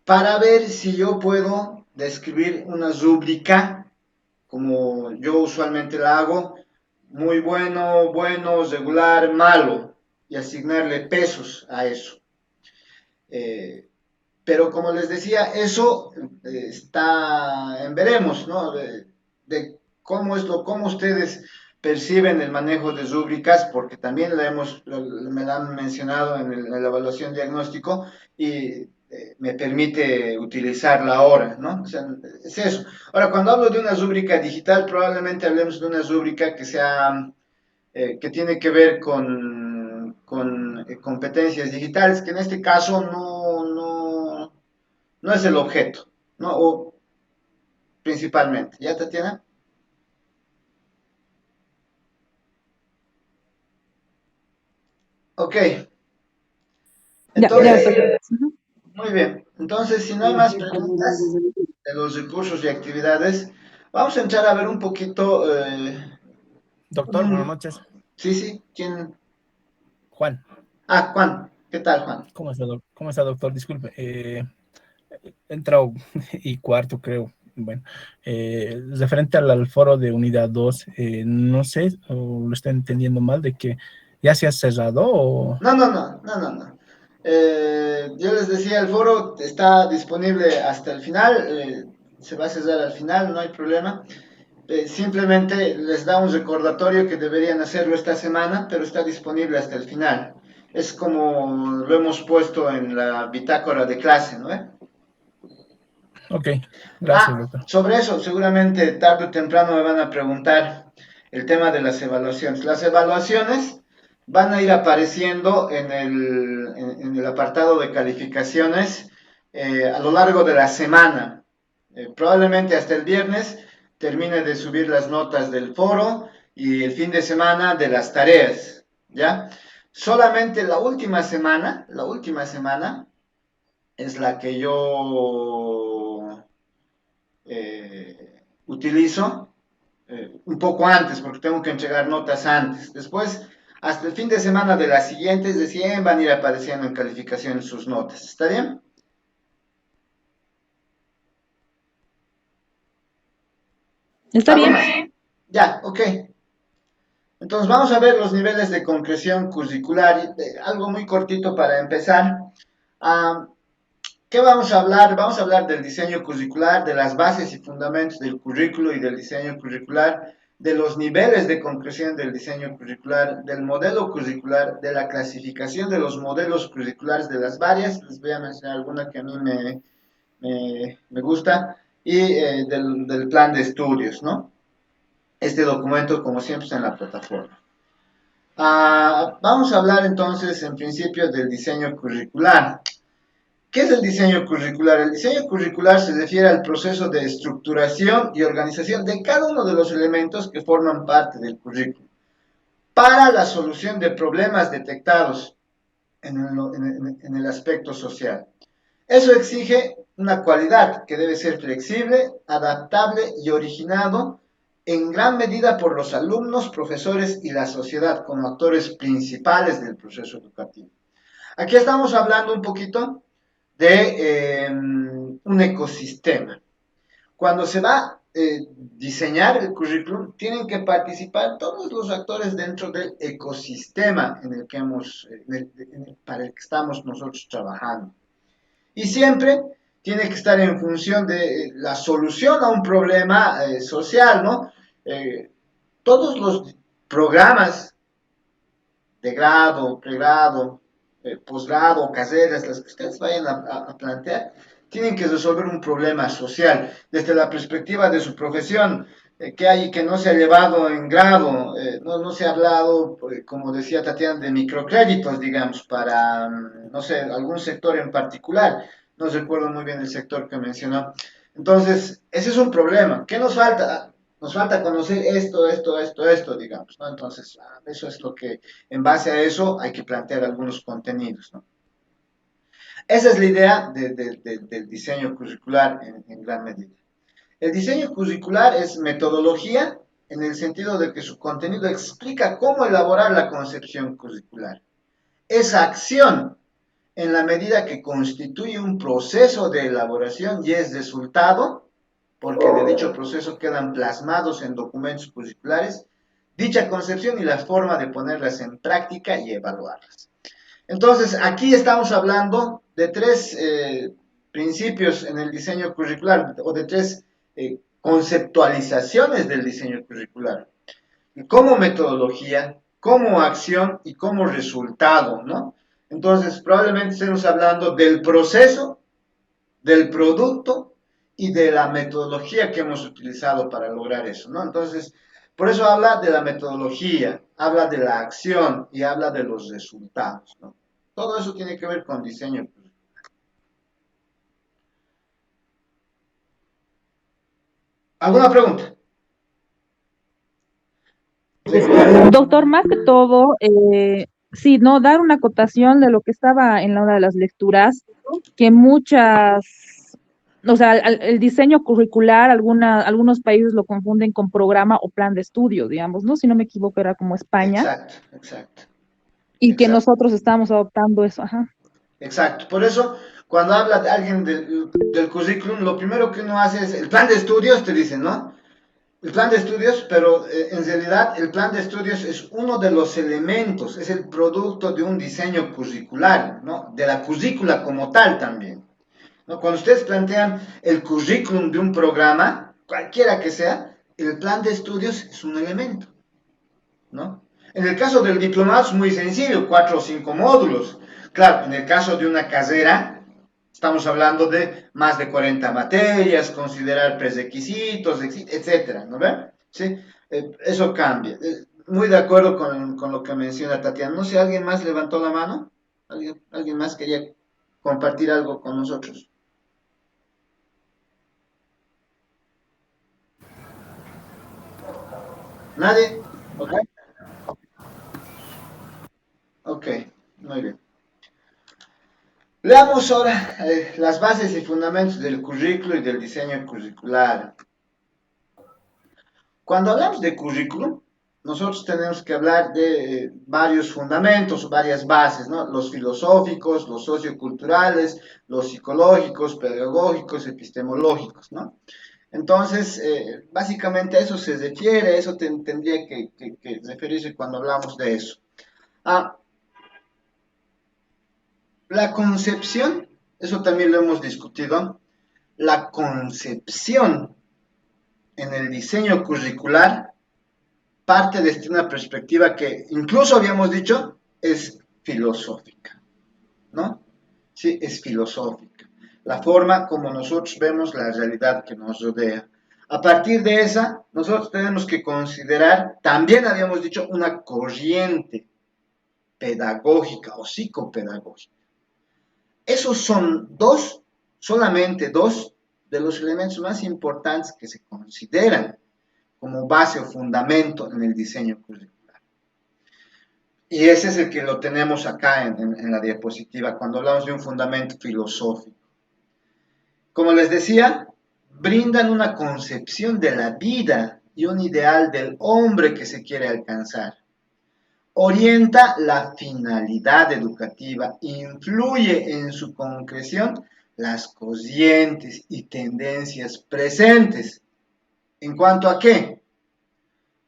Para ver si yo puedo describir una rúbrica como yo usualmente la hago, muy bueno, bueno, regular, malo, y asignarle pesos a eso. Pero como les decía, eso está en veremos, ¿no? De cómo ustedes perciben el manejo de rúbricas, porque también me la han mencionado en la evaluación diagnóstico y me permite utilizarla ahora, ¿no? O sea, es eso. Ahora, cuando hablo de una rúbrica digital, probablemente hablemos de una rúbrica que sea, que tiene que ver con competencias digitales, que en este caso no es el objeto, ¿no? O principalmente. ¿Ya, Tatiana? Ok. Ya, Entonces, Ujú. muy bien. Entonces, si no hay más preguntas de los recursos y actividades, vamos a entrar a ver un poquito. Doctor, buenas noches. Sí, sí. ¿Quién? Juan, Ah, Juan. ¿Qué tal, Juan? ¿cómo está, doctor? Disculpe, he entrado y cuarto, creo. Bueno, referente al foro de unidad 2, no sé, o lo está entendiendo mal, de que ya se ha cerrado o... No. Yo les decía, el foro está disponible hasta el final. Se va a cerrar al final, no hay problema. Simplemente les da un recordatorio que deberían hacerlo esta semana, pero está disponible hasta el final. Es como lo hemos puesto en la bitácora de clase, ¿no? Ok, gracias, Ah, doctor. sobre eso, seguramente tarde o temprano me van a preguntar el tema de las evaluaciones. Las evaluaciones van a ir apareciendo en el apartado de calificaciones a lo largo de la semana. Probablemente hasta el viernes termine de subir las notas del foro y el fin de semana de las tareas, ¿ya? Solamente la última semana es la que yo utilizo un poco antes, porque tengo que entregar notas antes. Después, hasta el fin de semana de las siguientes, de 100 van a ir apareciendo en calificación sus notas. ¿Está bien? Está ¿Algo bien. más? Ya, ok. Entonces vamos a ver los niveles de concreción curricular. Algo muy cortito para empezar. Ah, ¿qué vamos a hablar? Vamos a hablar del diseño curricular, de las bases y fundamentos del currículo y del diseño curricular, de los niveles de concreción del diseño curricular, del modelo curricular, de la clasificación de los modelos curriculares de las varias. Les voy a mencionar alguna que a mí me gusta, y del plan de estudios, ¿no? Este documento, como siempre, está en la plataforma. Vamos a hablar entonces, en principio, del diseño curricular. ¿Qué es el diseño curricular? El diseño curricular se refiere al proceso de estructuración y organización de cada uno de los elementos que forman parte del currículo para la solución de problemas detectados en el aspecto social. Eso exige una cualidad que debe ser flexible, adaptable y originado en gran medida por los alumnos, profesores y la sociedad como actores principales del proceso educativo. Aquí estamos hablando un poquito de un ecosistema. Cuando se va a diseñar el currículum, tienen que participar todos los actores dentro del ecosistema para el que estamos nosotros trabajando. Y siempre tiene que estar en función de la solución a un problema social, ¿no? Todos los programas de grado, pregrado, posgrado, carreras, las que ustedes vayan a plantear, tienen que resolver un problema social desde la perspectiva de su profesión, que hay que no se ha llevado en grado, no se ha hablado, como decía Tatiana, de microcréditos, digamos, para, no sé, algún sector en particular. No recuerdo muy bien el sector que mencionó. Entonces, ese es un problema. ¿Qué nos falta? Nos falta conocer esto, digamos, ¿no? Entonces, eso es lo que, en base a eso, hay que plantear algunos contenidos, ¿no? Esa es la idea del diseño curricular en gran medida. El diseño curricular es metodología en el sentido de que su contenido explica cómo elaborar la concepción curricular. Es acción en la medida que constituye un proceso de elaboración y es resultado, porque de dicho proceso quedan plasmados en documentos curriculares, dicha concepción y la forma de ponerlas en práctica y evaluarlas. Entonces, aquí estamos hablando de tres principios en el diseño curricular, o de tres conceptualizaciones del diseño curricular, como metodología, como acción y como resultado, ¿no? Entonces, probablemente estemos hablando del proceso, del producto y de la metodología que hemos utilizado para lograr eso, ¿no? Entonces, por eso habla de la metodología, habla de la acción y habla de los resultados, ¿no? Todo eso tiene que ver con diseño. ¿Alguna pregunta? Doctor, más que todo, sí, ¿no? Dar una acotación de lo que estaba en la hora de las lecturas, que muchas, o sea, el diseño curricular, algunos países lo confunden con programa o plan de estudio, digamos, ¿no? Si no me equivoco, era como España, Exacto, exacto, y que exacto. nosotros estamos adoptando eso, ajá. Exacto. Por eso, cuando habla de alguien del currículum, lo primero que uno hace es el plan de estudios, te dicen, ¿no? El plan de estudios, pero en realidad el plan de estudios es uno de los elementos, es el producto de un diseño curricular, ¿no? De la currícula como tal también, ¿no? Cuando ustedes plantean el currículum de un programa, cualquiera que sea, el plan de estudios es un elemento, ¿no? En el caso del diplomado es muy sencillo, 4 o 5 módulos. Claro, en el caso de una carrera, estamos hablando de más de 40 materias, considerar prerequisitos, etcétera, ¿no ven? ¿Sí? Eso cambia. Muy de acuerdo con lo que menciona Tatiana. No sé, ¿alguien más levantó la mano? ¿Alguien más quería compartir algo con nosotros? ¿Nadie? Ok. Ok, muy bien. Veamos ahora las bases y fundamentos del currículo y del diseño curricular. Cuando hablamos de currículum, nosotros tenemos que hablar de varios fundamentos, varias bases, ¿no? Los filosóficos, los socioculturales, los psicológicos, pedagógicos, epistemológicos, ¿no? Entonces, básicamente a eso se refiere, eso tendría que referirse cuando hablamos de eso. Ah, la concepción, eso también lo hemos discutido, la concepción en el diseño curricular parte desde una perspectiva que incluso habíamos dicho es filosófica, ¿no? Sí, es filosófica. La forma como nosotros vemos la realidad que nos rodea. A partir de esa, nosotros tenemos que considerar, también habíamos dicho, una corriente pedagógica o psicopedagógica. Esos son solamente dos de los elementos más importantes que se consideran como base o fundamento en el diseño curricular. Y ese es el que lo tenemos acá en la diapositiva, cuando hablamos de un fundamento filosófico. Como les decía, brindan una concepción de la vida y un ideal del hombre que se quiere alcanzar. Orienta la finalidad educativa, influye en su concreción las corrientes y tendencias presentes. ¿En cuanto a qué?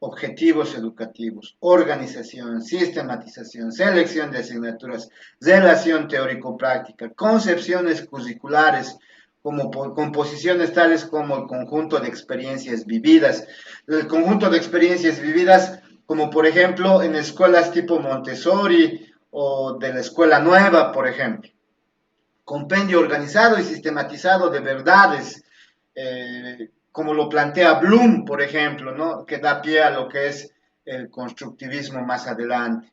Objetivos educativos, organización, sistematización, selección de asignaturas, relación teórico-práctica, concepciones curriculares, como composiciones tales como el conjunto de experiencias vividas. El conjunto de experiencias vividas, como por ejemplo en escuelas tipo Montessori o de la escuela nueva, por ejemplo. Compendio organizado y sistematizado de verdades, como lo plantea Bloom, por ejemplo, ¿no? Que da pie a lo que es el constructivismo más adelante.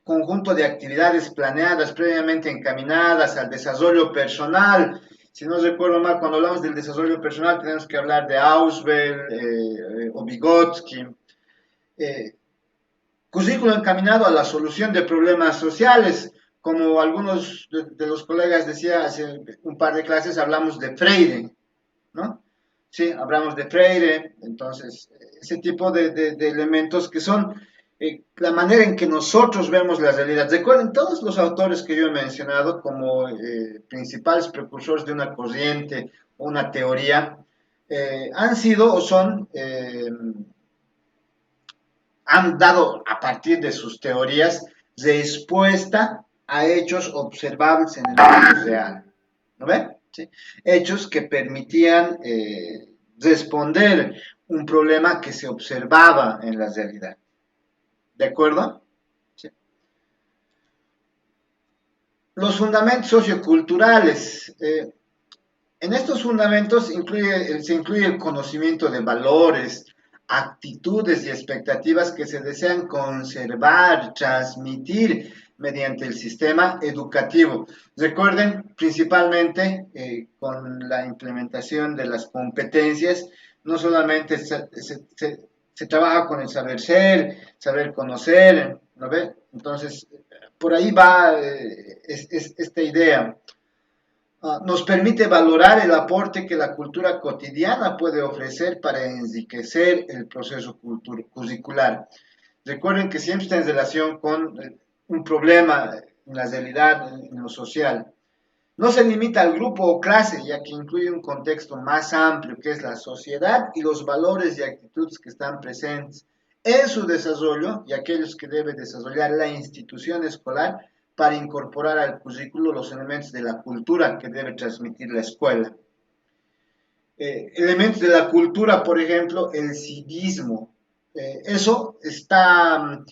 Conjunto de actividades planeadas, previamente encaminadas al desarrollo personal. Si no recuerdo mal, cuando hablamos del desarrollo personal tenemos que hablar de Ausubel o Vygotsky. Currículo encaminado a la solución de problemas sociales, como algunos de los colegas decía hace un par de clases, hablamos de Freire, ¿no? Sí, hablamos de Freire, entonces, ese tipo de elementos que son la manera en que nosotros vemos la realidad. Recuerden, todos los autores que yo he mencionado como principales precursores de una corriente, una teoría, han sido o son, han dado a partir de sus teorías respuesta a hechos observables en el mundo real. ¿No ven? ¿Sí? Hechos que permitían responder un problema que se observaba en la realidad. ¿De acuerdo? ¿Sí? Los fundamentos socioculturales. En estos fundamentos se incluye el conocimiento de valores, actitudes y expectativas que se desean conservar, transmitir mediante el sistema educativo. Recuerden, principalmente con la implementación de las competencias, no solamente se trabaja con el saber ser, saber conocer, ¿no ve? Entonces, por ahí va esta idea. Nos permite valorar el aporte que la cultura cotidiana puede ofrecer para enriquecer el proceso curricular. Recuerden que siempre está en relación con un problema en la realidad, en lo social. No se limita al grupo o clase, ya que incluye un contexto más amplio, que es la sociedad y los valores y actitudes que están presentes en su desarrollo y aquellos que debe desarrollar la institución escolar para incorporar al currículo los elementos de la cultura que debe transmitir la escuela. Elementos de la cultura, por ejemplo, el civismo. Eso está,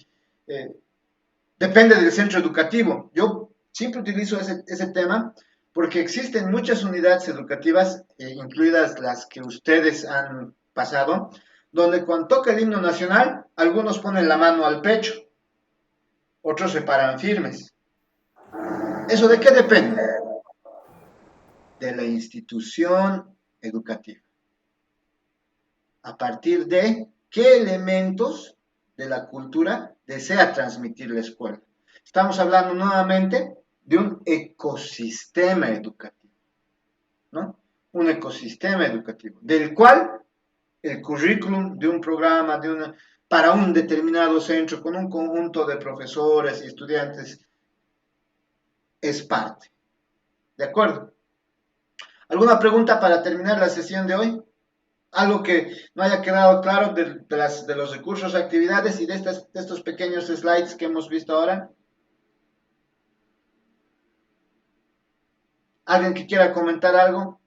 depende del centro educativo. Yo siempre utilizo ese tema porque existen muchas unidades educativas, incluidas las que ustedes han pasado, donde cuando toca el himno nacional, algunos ponen la mano al pecho, otros se paran firmes. ¿Eso de qué depende? De la institución educativa. A partir de qué elementos de la cultura desea transmitir la escuela. Estamos hablando nuevamente de un ecosistema educativo, ¿no? Un ecosistema educativo, del cual el currículum de un programa, para un determinado centro, con un conjunto de profesores y estudiantes, es parte. ¿De acuerdo? ¿Alguna pregunta para terminar la sesión de hoy? Algo que no haya quedado claro de los recursos, actividades y de estos pequeños slides que hemos visto ahora. ¿Alguien que quiera comentar algo?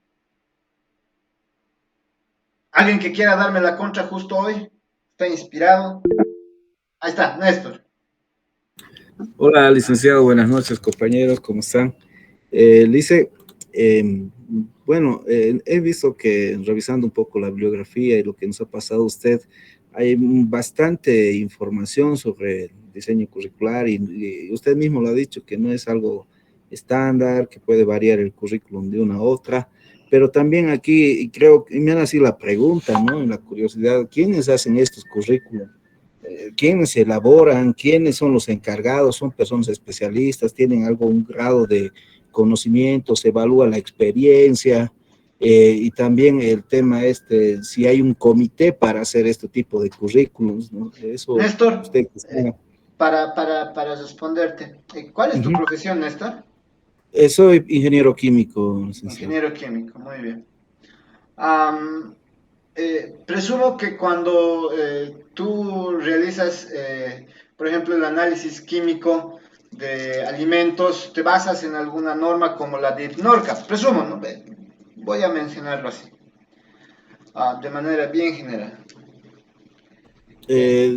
¿Alguien que quiera darme la contra justo hoy? ¿Está inspirado? Ahí está, Néstor. Hola, licenciado, buenas noches, compañeros, ¿cómo están? Lice, bueno, he visto que revisando un poco la bibliografía y lo que nos ha pasado a usted, hay bastante información sobre el diseño curricular y usted mismo lo ha dicho, que no es algo estándar, que puede variar el currículum de una a otra, pero también aquí creo que me han nacido la pregunta, ¿no? En la curiosidad, ¿quiénes hacen estos currículums? ¿Quiénes elaboran? ¿Quiénes son los encargados? ¿Son personas especialistas? ¿Tienen algún grado de conocimiento? ¿Se evalúa la experiencia? Y también el tema si hay un comité para hacer este tipo de currículums, ¿no? Eso, Néstor, usted para responderte, ¿cuál es tu profesión, Néstor? Soy ingeniero químico, licenciado. Ingeniero químico, muy bien. Presumo que cuando tú realizas, por ejemplo, el análisis químico de alimentos, te basas en alguna norma como la de IPNORCA. Presumo, ¿no? Voy a mencionarlo así, de manera bien general.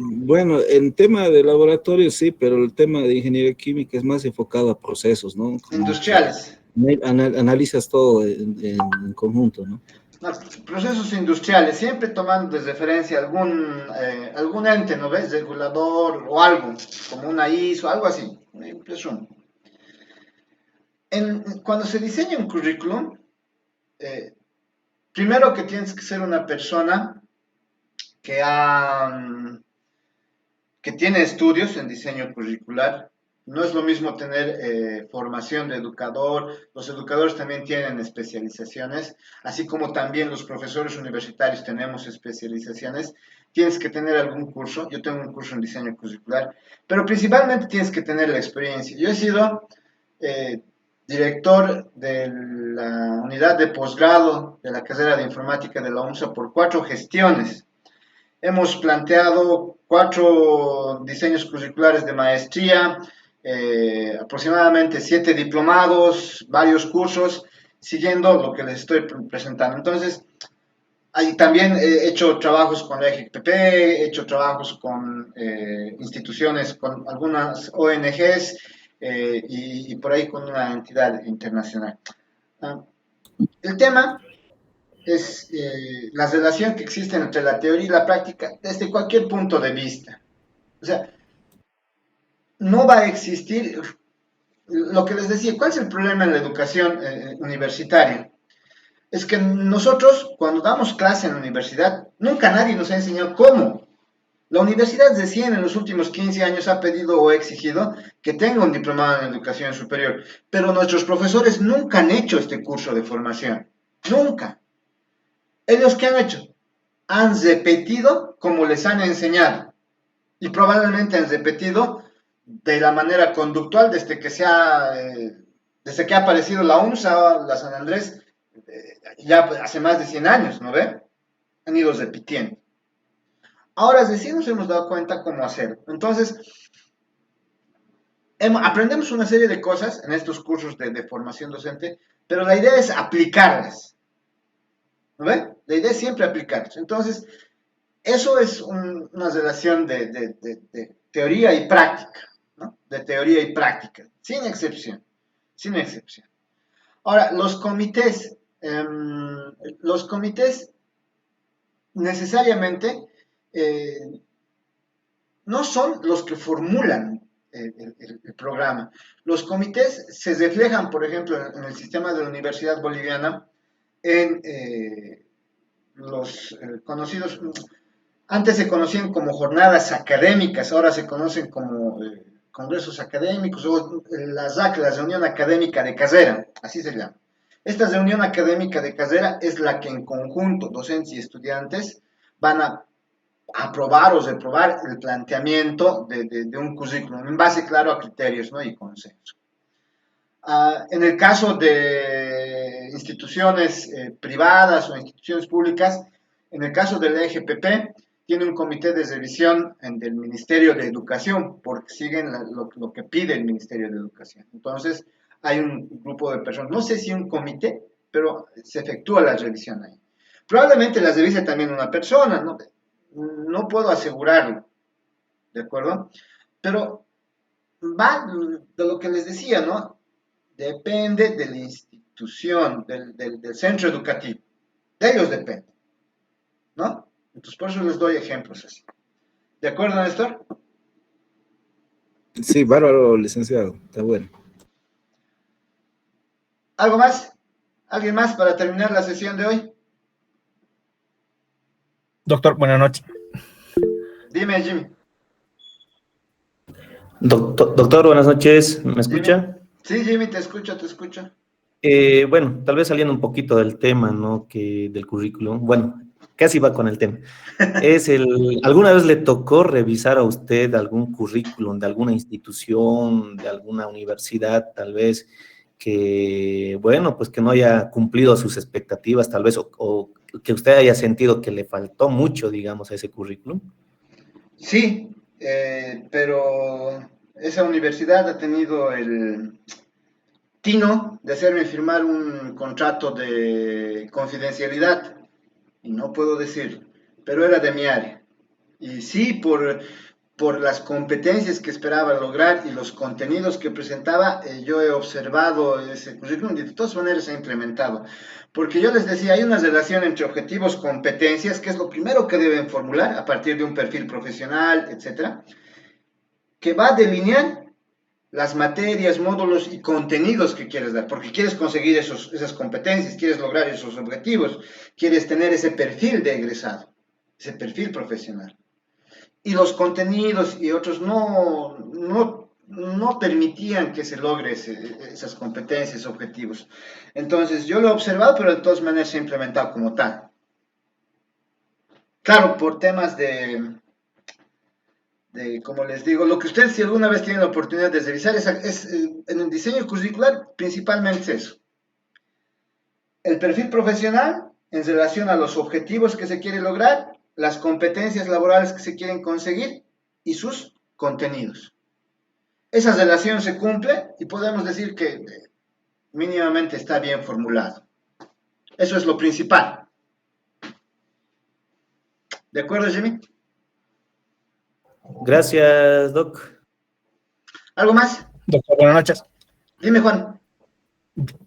Bueno, en tema de laboratorio sí, pero el tema de ingeniería química es más enfocado a procesos, ¿no? Como industriales. Analizas todo en conjunto, ¿no? No, procesos industriales, siempre tomando de referencia algún ente, ¿no ves? Regulador o algo, como una ISO, algo así, presumo. Cuando se diseña un currículum, primero que tienes que ser una persona que tiene estudios en diseño curricular, No es lo mismo tener formación de educador, los educadores también tienen especializaciones, así como también los profesores universitarios tenemos especializaciones. Tienes que tener algún curso, yo tengo un curso en diseño curricular, pero principalmente tienes que tener la experiencia. Yo he sido director de la unidad de posgrado de la carrera de informática de la UNSA por 4 gestiones. Hemos planteado 4 diseños curriculares de maestría, aproximadamente 7 diplomados, varios cursos, siguiendo lo que les estoy presentando. Entonces, también he hecho trabajos con la EGPP, he hecho trabajos con instituciones, con algunas ONGs y por ahí con una entidad internacional. El tema es la relación que existe entre la teoría y la práctica desde cualquier punto de vista. O sea, no va a existir, lo que les decía, ¿cuál es el problema en la educación universitaria? Es que nosotros, cuando damos clase en la universidad, nunca nadie nos ha enseñado cómo. La universidad recién en los últimos 15 años ha pedido o exigido que tenga un diplomado en educación superior, pero nuestros profesores nunca han hecho este curso de formación. Nunca. ¿Ellos qué han hecho? Han repetido como les han enseñado. Y probablemente han repetido de la manera conductual desde que ha aparecido la UNSA, la San Andrés, ya hace más de 100 años, ¿no ve? Han ido repitiendo. Ahora recién nos hemos dado cuenta cómo hacerlo. Entonces, aprendemos una serie de cosas en estos cursos de formación docente, pero la idea es aplicarlas. ¿No ve? La idea es siempre aplicarlas. Entonces, eso es una relación de teoría y práctica, ¿no? De teoría y práctica, sin excepción, sin excepción. Ahora, los comités necesariamente no son los que formulan el programa. Los comités se reflejan, por ejemplo, en el sistema de la Universidad Boliviana, en los conocidos, antes se conocían como jornadas académicas, ahora se conocen como congresos académicos o la RAC, la reunión académica de carrera, así se llama. Esta reunión académica de carrera es la que en conjunto, docentes y estudiantes, van a aprobar o reprobar el planteamiento de un currículum, en base, claro, a criterios, ¿no? Y consenso. En el caso de instituciones privadas o instituciones públicas, en el caso del EGPP, tiene un comité de revisión del Ministerio de Educación, porque siguen lo que pide el Ministerio de Educación. Entonces, hay un grupo de personas, no sé si un comité, pero se efectúa la revisión ahí. Probablemente la revise también una persona, no puedo asegurarlo, ¿de acuerdo? Pero va de lo que les decía, ¿no? Depende de la institución, del centro educativo. De ellos depende, ¿no? Entonces, por eso les doy ejemplos así. ¿De acuerdo, Néstor? Sí, bárbaro, licenciado. Está bueno. ¿Algo más? ¿Alguien más para terminar la sesión de hoy? Doctor, buenas noches. Dime, Jimmy. Doctor, buenas noches. ¿Me escucha? Sí, Jimmy, te escucho, te escucho. Bueno, tal vez saliendo un poquito del tema, ¿no? Del currículum. Bueno, casi va con el tema. ¿Alguna vez le tocó revisar a usted algún currículum de alguna institución, de alguna universidad, tal vez, que, bueno, pues que no haya cumplido sus expectativas, tal vez, o que usted haya sentido que le faltó mucho, digamos, a ese currículum? Sí, pero esa universidad ha tenido el tino de hacerme firmar un contrato de confidencialidad, y no puedo decir, pero era de mi área. Y sí, por las competencias que esperaba lograr y los contenidos que presentaba, yo he observado ese currículum y de todas maneras he implementado. Porque yo les decía, hay una relación entre objetivos, competencias, que es lo primero que deben formular a partir de un perfil profesional, etcétera, que va a delinear las materias, módulos y contenidos que quieres dar, porque quieres conseguir esas competencias, quieres lograr esos objetivos, quieres tener ese perfil de egresado, ese perfil profesional. Y los contenidos y otros no no permitían que se logre esas competencias, objetivos. Entonces, yo lo he observado, pero de todas maneras se ha implementado como tal. Claro, por temas como les digo, lo que ustedes si alguna vez tienen la oportunidad de revisar en el diseño curricular, principalmente es eso. El perfil profesional en relación a los objetivos que se quiere lograr, las competencias laborales que se quieren conseguir y sus contenidos. Esa relación se cumple y podemos decir que mínimamente está bien formulado. Eso es lo principal. ¿De acuerdo, Jimmy? Gracias, Doc. ¿Algo más? Doctor, buenas noches. Dime, Juan.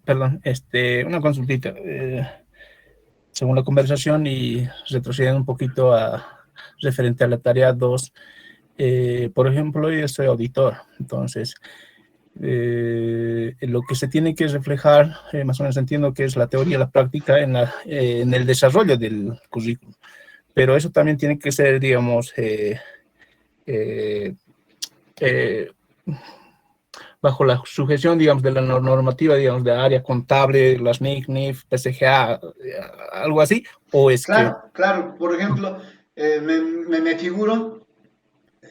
Perdón, una consultita. Según la conversación y retrocediendo un poquito referente a la tarea 2, por ejemplo, yo soy auditor, entonces lo que se tiene que reflejar, más o menos entiendo que es la teoría y la práctica en el desarrollo del currículum, pero eso también tiene que ser, digamos, bajo la sujeción, digamos, de la normativa, digamos, de área contable, las NIC, NIF, PCGA, algo así, o es claro, que... Claro, por ejemplo, me figuro,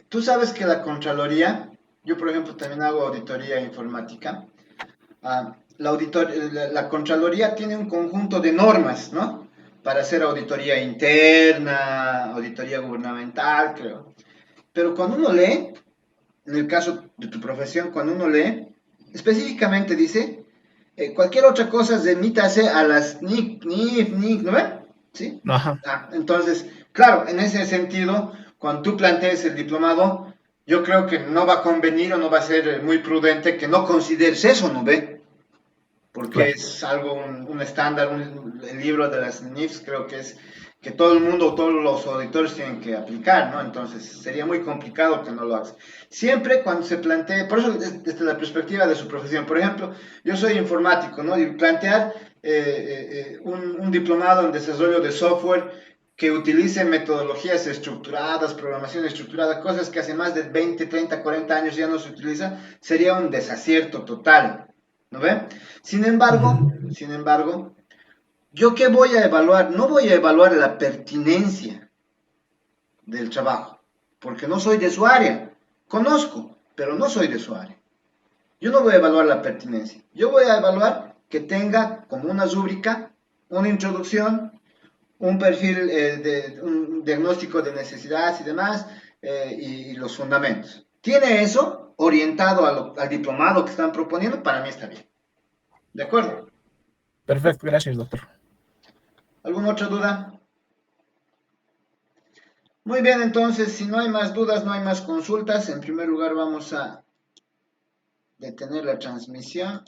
tú sabes que la Contraloría, yo por ejemplo también hago auditoría informática, la Contraloría tiene un conjunto de normas, ¿no? Para hacer auditoría interna, auditoría gubernamental, creo. Pero cuando uno lee, en el caso de tu profesión, cuando uno lee, específicamente dice, cualquier otra cosa remítase a las NIC, NIF, ¿no ven? ¿Sí? Ajá. Entonces, claro, en ese sentido, cuando tú plantees el diplomado, yo creo que no va a convenir o no va a ser muy prudente que no consideres eso, ¿no ve? Porque claro, es algo, un estándar, el libro de las NIFs creo que es que todo el mundo, todos los auditores tienen que aplicar, ¿no? Entonces sería muy complicado que no lo hagas. Siempre cuando se plantee, por eso desde la perspectiva de su profesión, por ejemplo, yo soy informático, ¿no? Y plantear un diplomado en desarrollo de software que utilice metodologías estructuradas, programación estructurada, cosas que hace más de 20, 30, 40 años ya no se utilizan, sería un desacierto total, ¿no ve? Sin embargo, ¿yo qué voy a evaluar? No voy a evaluar la pertinencia del trabajo, porque no soy de su área. Conozco, pero no soy de su área. Yo no voy a evaluar la pertinencia. Yo voy a evaluar que tenga como una rúbrica, una introducción, un perfil, un diagnóstico de necesidades y demás, y los fundamentos. ¿Tiene eso orientado al diplomado que están proponiendo? Para mí está bien. ¿De acuerdo? Perfecto, gracias, doctor. ¿Alguna otra duda? Muy bien, entonces, si no hay más dudas, no hay más consultas, en primer lugar vamos a detener la transmisión.